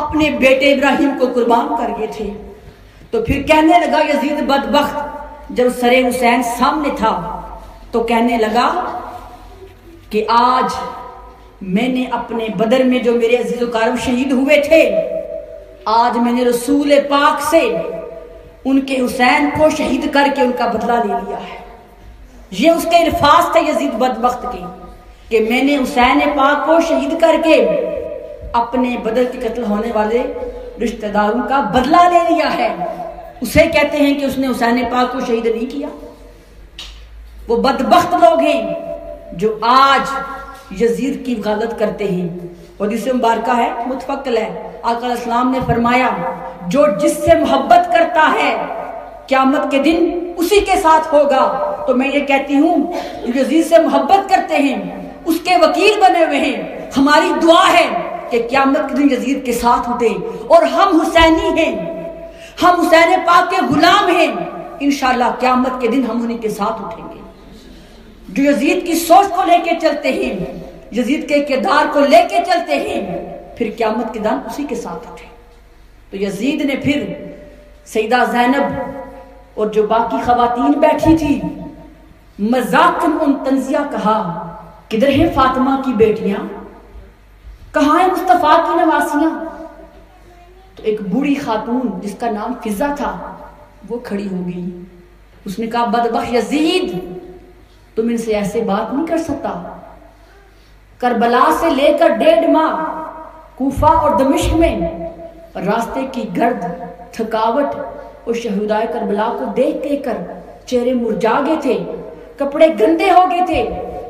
اپنے بیٹے ابراہیم کو قربان کر گئے تھے۔ تو پھر کہنے لگا یزید بدبخت، جب سر حسین سامنے تھا تو کہنے لگا کہ آج میں نے اپنے بدر میں جو میرے عزیز و کارم شہید ہوئے تھے، آج میں نے رسول پاک سے ان کے حسین کو شہید کر کے ان کا بدلہ لے لیا ہے۔ یہ اس کے الفاظ تھے یزید بدبخت کے، کہ میں نے حسین پاک کو شہید کر کے اپنے بدر کے قتل ہونے والے رشتہ داروں کا بدلہ لے لیا ہے۔ اسے کہتے ہیں کہ اس نے حسین پاک کو شہید نہیں کیا۔ وہ بدبخت لوگ ہیں جو آج یزید کی غلط کرتے ہیں۔ اور جس سے مبارکہ ہے، متفقل ہے، آقا علیہ السلام نے فرمایا جو جس سے محبت کرتا ہے قیامت کے دن اسی کے ساتھ ہوگا۔ تو میں یہ کہتی ہوں جو یزید سے محبت کرتے ہیں اس کے وکیل بنے ہوئے ہیں، ہماری دعا ہے کہ قیامت کے دن یزید کے ساتھ اٹھیں، اور ہم حسینی ہیں، ہم حسین پاک کے غلام ہیں، انشاءاللہ قیامت کے دن ہم انہیں کے ساتھ اٹھیں گے۔ جو یزید کی سوچ کو لے کے چلتے ہیں، یزید کے کردار کو لے کے چلتے ہیں، پھر قیامت کے دن اسی کے ساتھ اٹھے۔ تو یزید نے پھر سیدہ زینب اور جو باقی خواتین بیٹھی تھی مذاقاً ان تنزیہ کہا، کدھر ہیں فاطمہ کی بیٹیاں، کہاں ہیں مصطفیٰ کی نواسیاں؟ تو ایک بوڑھی خاتون جس کا نام فضہ تھا وہ کھڑی ہو گئی، اس نے کہا، بدبخت یزید، تم ان سے ایسے بات نہیں کر سکتا۔ کربلا سے لے کر 1.5 ماہ کوفہ اور دمشق میں راستے کی گرد، تھکاوٹ اور شہدائے کربلا کو دیکھ کر چہرے مرجھا گئے تھے، کپڑے گندے ہو گئے تھے،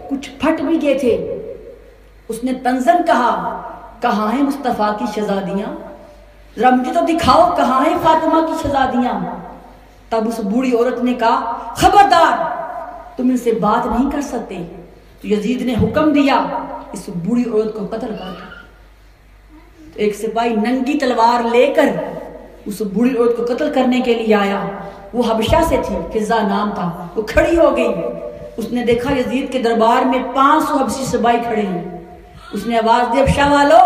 کچھ پھٹ بھی گئے تھے۔ اس نے طنزاً کہا، کہاں ہیں مصطفیٰ کی شہزادیاں؟ ذرا مجھے تو دکھاؤ کہاں ہیں فاطمہ کی شہزادیاں؟ تب اس بوڑھی عورت نے کہا، خبردار، تم ان سے بات نہیں کر سکتے۔ تو یزید نے حکم دیا اس بوڑھی عورت کو قتل کر۔ تو ایک سپاہی ننگی تلوار لے کر اس بوڑھی عورت کو قتل کرنے کے لیے آیا، وہ حبشہ سے تھی، فضہ نام تھا، وہ کھڑی ہو گئی۔ اس نے دیکھا یزید کے دربار میں 500 حبشی سپاہی کھڑے ہیں۔ اس نے آواز دی، حبشہ والو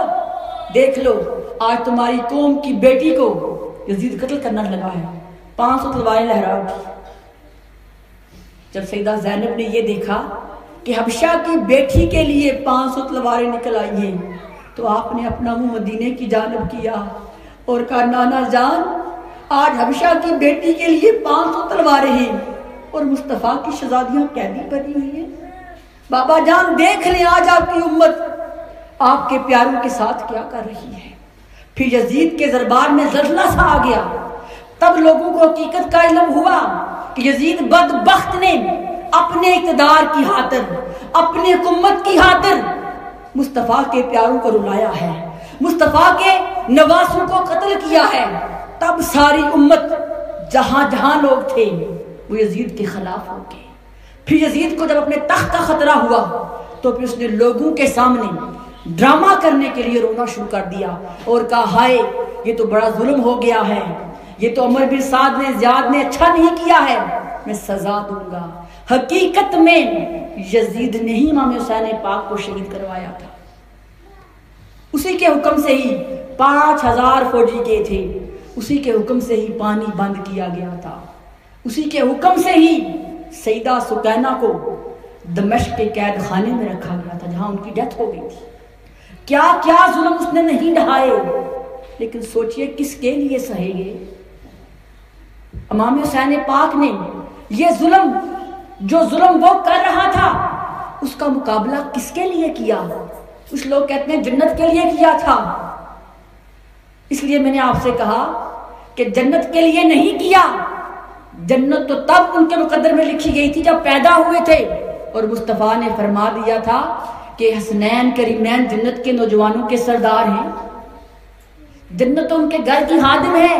دیکھ لو، آج تمہاری قوم کی بیٹی کو یزید قتل کرنا لگا ہے۔ 500 تلواریں لہرا اٹھی۔ جب سیدہ زینب نے یہ دیکھا کہ حبشہ کی بیٹی کے لیے 500 تلواریں نکل آئی ہیں، تو آپ نے اپنا منہ مدینے کی جانب کیا اور کہا، نانا جان، آج حبشہ کی بیٹی کے لیے 500 تلواریں ہیں اور مصطفیٰ کی شہزادیاں قیدی بنی ہوئی ہیں۔ بابا جان دیکھ لیں آج آپ کی امت آپ کے پیاروں کے ساتھ کیا کر رہی ہے۔ پھر یزید کے دربار میں زلزلہ سا آ گیا۔ تب لوگوں کو حقیقت کا علم ہوا کہ یزید بدبخت نے اپنے اقتدار کی خاطر، اپنی حکومت کی خاطر مصطفیٰ کے پیاروں کو رلایا ہے، مصطفیٰ کے نواسوں کو قتل کیا ہے۔ تب ساری امت جہاں جہاں لوگ تھے وہ یزید کے خلاف ہو گئے۔ پھر یزید کو جب اپنے تخت کا خطرہ ہوا تو پھر اس نے لوگوں کے سامنے ڈرامہ کرنے کے لیے رونا شروع کر دیا اور کہا، ہائے یہ تو بڑا ظلم ہو گیا ہے، یہ تو عمر بن سعد نے زیاد نے اچھا نہیں کیا ہے، میں سزا دوں گا۔ حقیقت میں یزید نے ہی امام حسین پاک کو شہید کروایا تھا۔ اسی کے حکم سے ہی 5000 فوجی گئے تھے، اسی کے حکم سے ہی پانی بند کیا گیا تھا، اسی کے حکم سے ہی سیدہ سکینہ کو دمشق کے قید خانے میں رکھا گیا تھا جہاں ان کی ڈیتھ ہو گئی تھی۔ کیا کیا ظلم اس نے نہیں ڈھائے، لیکن سوچئے کس کے لیے سہے گے؟ امام حسین پاک نے یہ ظلم، جو ظلم وہ کر رہا تھا، اس کا مقابلہ کس کے لیے کیا؟ کچھ لوگ کہتے ہیں جنت کے لیے کیا تھا۔ اس لیے میں نے آپ سے کہا کہ جنت کے لیے نہیں کیا، جنت تو تب ان کے مقدر میں لکھی گئی تھی جب پیدا ہوئے تھے، اور مصطفیٰ نے فرما دیا تھا کہ حسنین کریمین جنت کے نوجوانوں کے سردار ہیں، جنت ان کے گھر کی خادم ہے،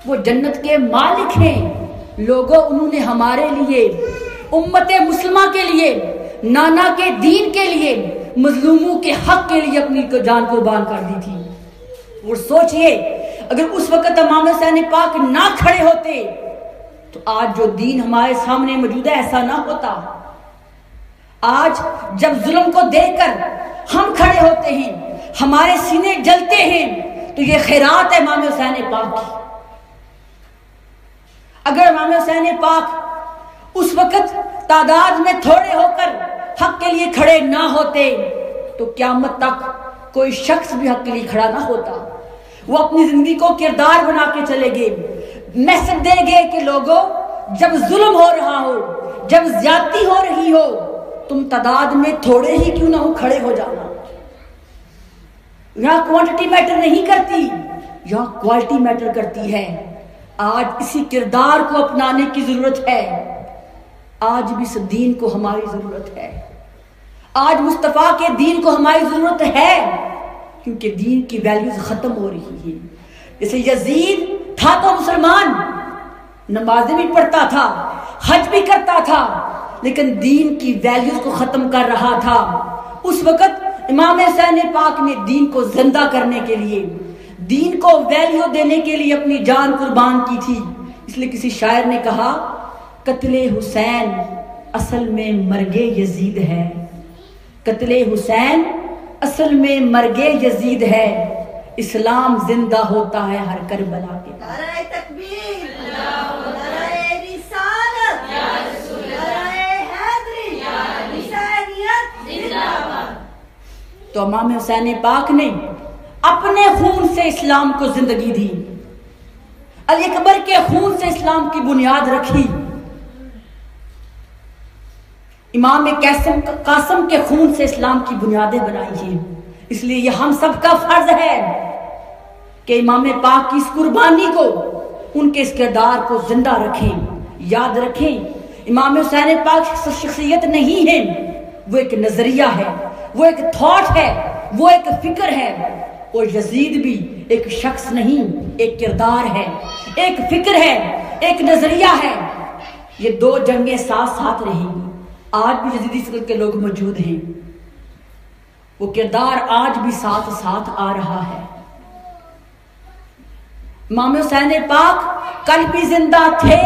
وہ جنت کے مالک ہیں۔ لوگوں انہوں نے ہمارے لیے، امت مسلمہ کے لیے، نانا کے دین کے لیے، مظلوموں کے حق کے لیے اپنی جان قربان کر دی تھی۔ اور سوچئے اگر اس وقت امام حسین پاک نہ کھڑے ہوتے تو آج جو دین ہمارے سامنے موجود ہے ایسا نہ ہوتا۔ آج جب ظلم کو دیکھ کر ہم کھڑے ہوتے ہیں، ہمارے سینے جلتے ہیں، تو یہ خیرات ہے امام حسین پاک کی۔ اگر امام حسین پاک اس وقت تعداد میں تھوڑے ہو کر حق کے لیے کھڑے نہ ہوتے تو قیامت تک کوئی شخص بھی حق کے لیے کھڑا نہ ہوتا۔ وہ اپنی زندگی کو کردار بنا کے چلے گئے، میسج دے گئے کہ لوگوں جب ظلم ہو رہا ہو، جب زیادتی ہو رہی ہو، تم تعداد میں تھوڑے ہی کیوں نہ ہو، کھڑے ہو جانا۔ یہاں کوانٹٹی میٹر نہیں کرتی، یہاں کوالٹی میٹر کرتی ہے۔ آج اسی کردار کو اپنانے کی ضرورت ہے، آج بھی اس دین کو ہماری ضرورت ہے، آج مصطفیٰ کے دین کو ہماری ضرورت ہے، کیونکہ دین کی ویلیوز ختم ہو رہی ہیں۔ جیسے یزید تھا تو مسلمان، نمازیں بھی پڑھتا تھا، حج بھی کرتا تھا، لیکن دین کی ویلیوز کو ختم کر رہا تھا۔ اس وقت امام حسین پاک نے دین کو زندہ کرنے کے لیے، دین کو ویلیو دینے کے لیے اپنی جان قربان کی تھی۔ اس لیے کسی شاعر نے کہا، قتل حسین اصل میں مرگ یزید ہے، قتل حسین اصل میں مرگ یزید ہے، اسلام زندہ ہوتا ہے ہر کربلا کے بعد۔ نعرہ تکبیر، نعرہ رسالت، نعرہ حیدری، حسینیت زندہ باد۔ تو امام حسین پاک نے اپنے خون سے اسلام کو زندگی دی، علی اکبر کے خون سے اسلام کی بنیاد رکھی، امام قاسم کے خون سے اسلام کی بنیادیں بنائی ہیں۔ اس لیے یہ ہم سب کا فرض ہے کہ امام پاک کی اس قربانی کو، ان کے اس کردار کو زندہ رکھیں، یاد رکھیں۔ امام حسین پاک شخصیت نہیں ہے، وہ ایک نظریہ ہے، وہ ایک تھاٹ ہے، وہ ایک فکر ہے۔ اور یزید بھی ایک شخص نہیں، ایک کردار ہے، ایک فکر ہے، ایک نظریہ ہے۔ یہ دو جنگیں ساتھ ساتھ رہیں گی۔ آج بھی یزیدی فکر کے لوگ موجود ہیں، وہ کردار آج بھی ساتھ ساتھ آ رہا ہے۔ امام حسین پاک کل بھی زندہ تھے،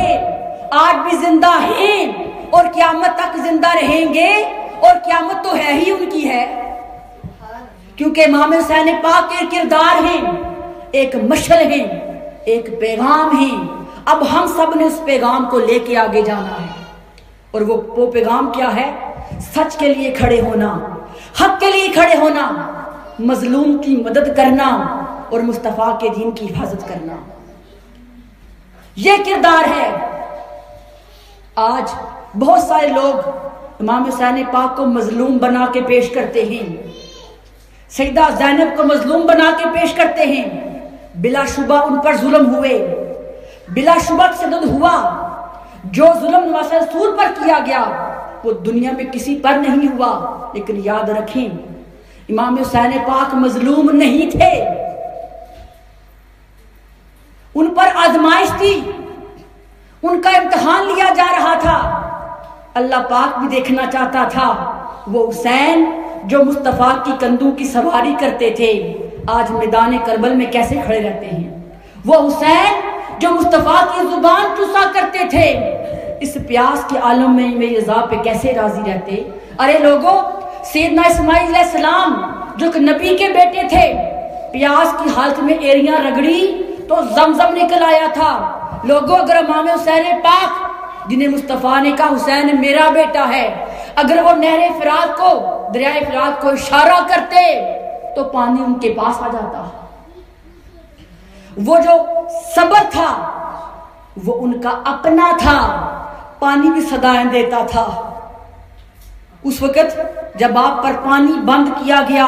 آج بھی زندہ ہیں، اور قیامت تک زندہ رہیں گے، اور قیامت تو ہے ہی ان کی ہے، کیونکہ امام حسین پاک کے کردار ہیں، ایک مشعل ہیں، ایک پیغام ہیں۔ اب ہم سب نے اس پیغام کو لے کے آگے جانا ہے، اور وہ پیغام کیا ہے؟ سچ کے لیے کھڑے ہونا، حق کے لیے کھڑے ہونا، مظلوم کی مدد کرنا، اور مصطفیٰ کے دین کی حفاظت کرنا۔ یہ کردار ہے۔ آج بہت سارے لوگ امام حسین پاک کو مظلوم بنا کے پیش کرتے ہیں، سیدہ زینب کو مظلوم بنا کے پیش کرتے ہیں۔ بلا شبہ ان پر ظلم ہوئے، بلا شبہ تشدد ہوا۔ جو ظلم نواسہ رسول پر کیا گیا وہ دنیا میں کسی پر نہیں ہوا، لیکن یاد رکھیں امام حسین پاک مظلوم نہیں تھے، ان پر آزمائش تھی، ان کا امتحان لیا جا رہا تھا۔ اللہ پاک بھی دیکھنا چاہتا تھا وہ حسین جو مصطفیٰ کی کندھوں کی سواری کرتے تھے آج میدان کربل میں کیسے کھڑے رہتے ہیں، وہ حسین جو مصطفیٰ کی زبان چوسا کرتے تھے اس پیاس کے عالم میں میری رضا پہ کیسے راضی رہتے۔ ارے لوگوں، سیدنا اسماعیل علیہ السلام جو کہ نبی کے بیٹے تھے، پیاس کی حالت میں ایریاں رگڑی تو زمزم نکل آیا تھا۔ لوگوں، اگر امام حسین پاک جنہیں مصطفیٰ نے کہا حسین میرا بیٹا ہے، اگر وہ نہر فرات کو، دریائے فرات کو اشارہ کرتے تو پانی ان کے پاس آ جاتا۔ وہ جو صبر تھا وہ ان کا اپنا تھا، پانی بھی صدائیں دیتا تھا۔ اس وقت جب آپ پر پانی بند کیا گیا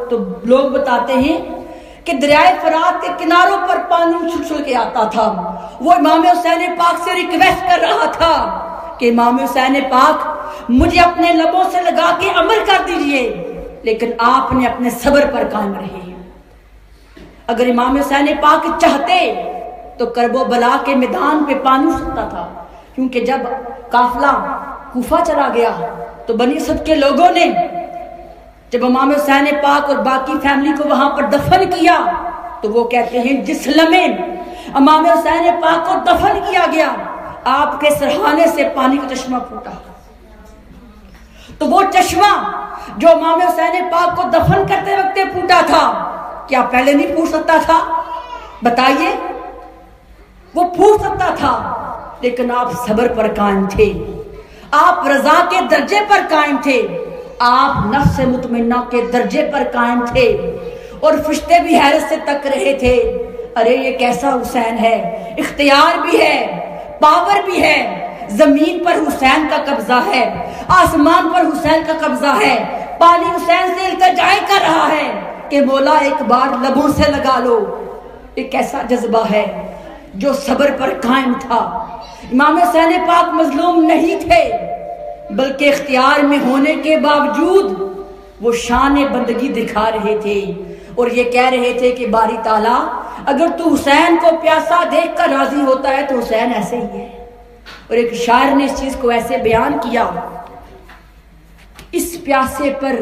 تو لوگ بتاتے ہیں کہ دریائے فرات کے کناروں پر پانی چھل کے آتا تھا۔ وہ امام حسین پاک سے ریکویسٹ کر رہا تھا کہ امام حسین پاک مجھے اپنے لبوں سے لگا کے عمل کر دیجئے، لیکن آپ نے اپنے صبر پر قائم رہے۔ اگر امام حسین پاک چاہتے تو کرب و بلا کے میدان پہ پانی ہو سکتا تھا، کیونکہ جب قافلہ کوفہ چلا گیا تو بنی اسد کے لوگوں نے جب امام حسین پاک اور باقی فیملی کو وہاں پر دفن کیا تو وہ کہتے ہیں جس لمحے امام حسین پاک کو دفن کیا گیا آپ کے سرہانے سے پانی کا چشمہ پھوٹا۔ تو وہ چشمہ جو امام حسین پاک کو دفن کرتے وقت پھوٹا تھا کیا پہلے نہیں پھوٹ سکتا تھا؟ بتائیے، وہ پھوٹ سکتا تھا، لیکن آپ صبر پر قائم تھے، آپ رضا کے درجے پر قائم تھے، آپ نفس مطمئنہ کے درجے پر قائم تھے، اور فرشتے بھی حیرت سے تک رہے تھے۔ ارے یہ کیسا حسین ہے، اختیار بھی ہے، پاور بھی ہے، زمین پر حسین کا قبضہ ہے، آسمان پر حسین کا قبضہ ہے، پانی حسین سے التجائے کر رہا ہے کہ مولا ایک بار لبوں سے لگا لو۔ یہ کیسا جذبہ ہے جو صبر پر قائم تھا۔ امام حسین پاک مظلوم نہیں تھے، بلکہ اختیار میں ہونے کے باوجود وہ شان بندگی دکھا رہے تھے، اور یہ کہہ رہے تھے کہ باری تعالیٰ اگر تو حسین کو پیاسا دیکھ کر راضی ہوتا ہے تو حسین ایسے ہی ہے۔ اور ایک شاعر نے اس چیز کو ایسے بیان کیا، اس پیاسے پر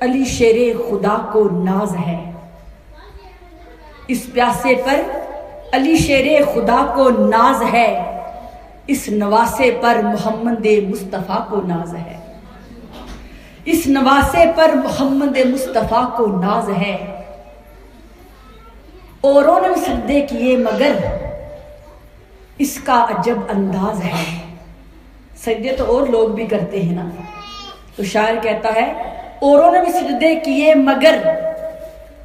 علی شیر خدا کو ناز ہے، اس پیاسے پر علی شیر خدا کو ناز ہے، اس نواسے پر محمد مصطفیٰ کو ناز ہے، اس نواسے پر محمد مصطفیٰ کو ناز ہے۔ اوروں نے سجدے کیے مگر اس کا عجب انداز ہے۔ سجدے تو اور لوگ بھی کرتے ہیں نا، تو شاعر کہتا ہے اوروں نے بھی سجدے کیے مگر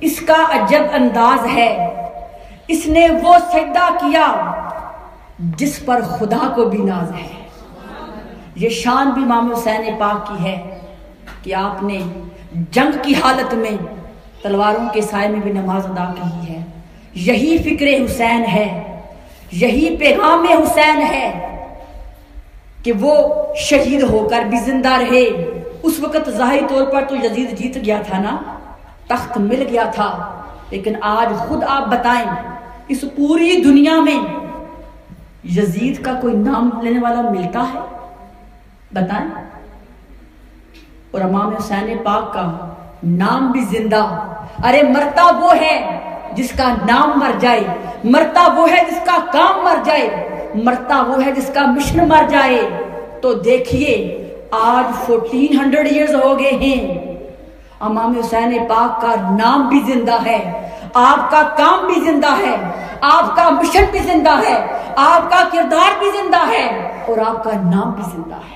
اس کا عجب انداز ہے، اس نے وہ سجدہ کیا جس پر خدا کو بھی ناز ہے۔ یہ شان بھی امام حسین پاک کی ہے کہ آپ نے جنگ کی حالت میں تلواروں کے سائے میں بھی نماز ادا کی ہے۔ یہی فکر حسین ہے، یہی پیغام حسین ہے کہ وہ شہید ہو کر بھی زندہ رہے۔ اس وقت ظاہری طور پر تو یزید جیت گیا تھا نا، تخت مل گیا تھا، لیکن آج خود آپ بتائیں اس پوری دنیا میں یزید کا کوئی نام لینے والا ملتا ہے؟ بتائیں۔ اور امام حسین پاک کا نام بھی زندہ۔ ارے مرتا وہ ہے جس کا نام مر جائے، مرتا وہ ہے جس کا کام مر جائے، مرتا وہ ہے جس کا مشن مر جائے۔ تو دیکھیے آج 1400 ایئرز ہو گئے ہیں، امام حسین پاک کا نام بھی زندہ ہے، آپ کا کام بھی زندہ ہے، آپ کا مشن بھی زندہ ہے، آپ کا کردار بھی زندہ ہے، اور آپ کا نام بھی زندہ ہے۔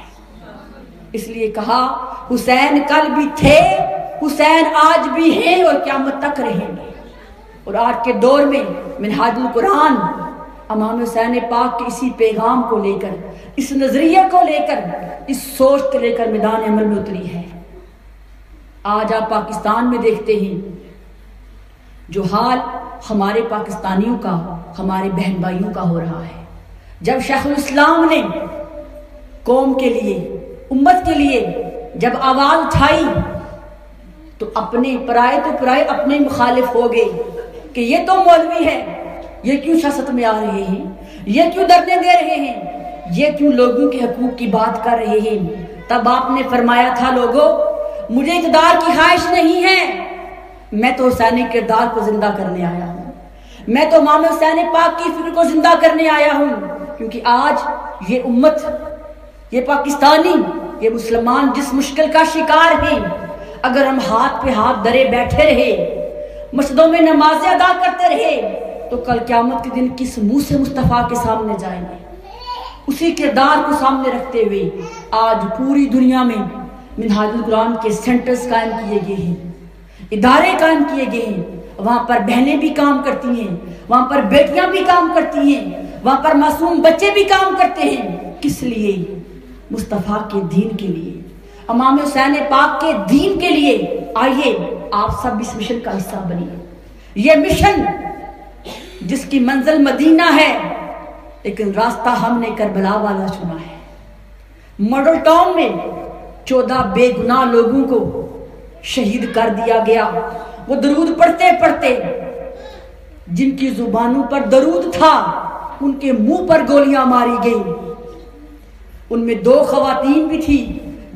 اس لیے کہا حسین کل بھی تھے، حسین آج بھی ہیں اور قیامت تک رہیں گے۔ اور آج کے دور میں منہاج القرآن امام حسین پاک کے اسی پیغام کو لے کر، اس نظریے کو لے کر، اس سوچ کو لے کر میدان عمل میں اتری ہے۔ آج آپ پاکستان میں دیکھتے ہیں جو حال ہمارے پاکستانیوں کا، ہمارے بہن بھائیوں کا ہو رہا ہے۔ جب شیخ الاسلام نے قوم کے لیے، امت کے لیے جب آواز اٹھائی تو اپنے پرائے تو پرائے اپنے مخالف ہو گئے کہ یہ تو مولوی ہے، یہ کیوں سیاست میں آ رہے ہیں، یہ کیوں دھرنے دے رہے ہیں، یہ کیوں لوگوں کے حقوق کی بات کر رہے ہیں۔ تب آپ نے فرمایا تھا لوگوں مجھے اقتدار کی خواہش نہیں ہے، میں تو حسینی کردار کو زندہ کرنے آیا ہوں، میں تو امام حسین پاک کی فکر کو زندہ کرنے آیا ہوں، کیونکہ آج یہ امت، یہ پاکستانی، یہ مسلمان جس مشکل کا شکار ہیں، اگر ہم ہاتھ پہ ہاتھ دھرے بیٹھے رہے، مسجدوں میں نمازیں ادا کرتے رہے، تو کل قیامت کے دن کس منہ سے مصطفیٰ کے سامنے جائیں گے؟ اسی کردار کو سامنے رکھتے ہوئے آج پوری دنیا میں منہاج القرآن کے سینٹرز قائم کیے گئے ہیں، ادارے قائم کیے گئے ہیں، وہاں پر بہنیں بھی کام کرتی ہیں، وہاں پر بیٹیاں بھی کام کرتی ہیں، وہاں پر معصوم بچے بھی کام کرتے ہیں۔ کس لیے؟ مصطفیٰ کے دین کے لیے، امام حسین پاک کے دین کے لیے۔ آئیے آپ سب اس مشن کا حصہ بنیے۔ یہ مشن جس کی منزل مدینہ ہے لیکن راستہ ہم نے کربلا والا چنا ہے۔ ماڈل ٹاؤن میں 14 بے گناہ لوگوں کو شہید کر دیا گیا۔ وہ درود پڑھتے پڑھتے، جن کی زبانوں پر درود تھا ان کے منہ پر گولیاں ماری گئی۔ ان میں 2 خواتین بھی تھی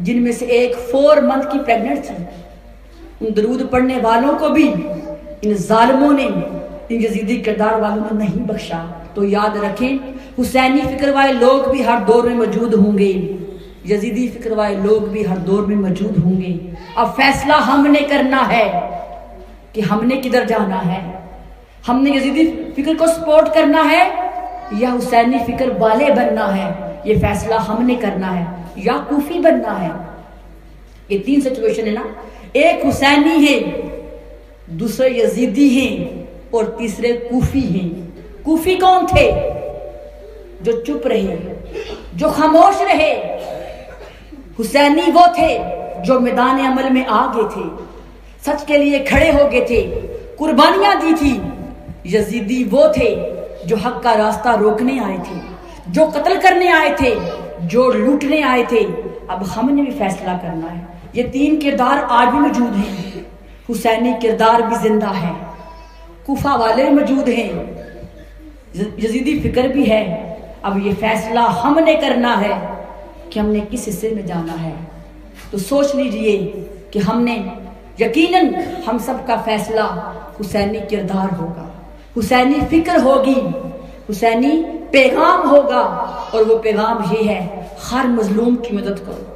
جن میں سے ایک 4 منتھ کی پریگننٹ تھی۔ ان درود پڑھنے والوں کو بھی ان ظالموں نے، ان یزیدی کردار والوں نے نہیں بخشا۔ تو یاد رکھیں حسینی فکر والے لوگ بھی ہر دور میں موجود ہوں گے، یزیدی فکر والے لوگ بھی ہر دور میں موجود ہوں گے۔ اب فیصلہ ہم نے کرنا ہے کہ ہم نے کدھر جانا ہے۔ ہم نے یزیدی فکر کو سپورٹ کرنا ہے یا حسینی فکر والے بننا ہے؟ یہ فیصلہ ہم نے کرنا ہے، یا کوفی بننا ہے۔ یہ 3 سچویشن ہے نا، ایک حسینی ہے، دوسرے یزیدی ہیں، اور تیسرے کوفی ہیں۔ کوفی کون تھے؟ جو چپ رہے، جو خاموش رہے۔ حسینی وہ تھے جو میدان عمل میں آ گئے تھے، سچ کے لیے کھڑے ہو گئے تھے، قربانیاں دی تھی۔ یزیدی وہ تھے جو حق کا راستہ روکنے آئے تھے، جو قتل کرنے آئے تھے، جو لوٹنے آئے تھے۔ اب ہم نے بھی فیصلہ کرنا ہے۔ یہ 3 کردار آج بھی موجود ہیں۔ حسینی کردار بھی زندہ ہے، کوفہ والے بھی موجود ہیں، یزیدی فکر بھی ہے۔ اب یہ فیصلہ ہم نے کرنا ہے کہ ہم نے کس حصے میں جانا ہے۔ تو سوچ لیجئے کہ ہم نے یقیناً ہم سب کا فیصلہ حسینی کردار ہوگا، حسینی فکر ہوگی، حسینی پیغام ہوگا، اور وہ پیغام یہ ہے ہر مظلوم کی مدد کرو،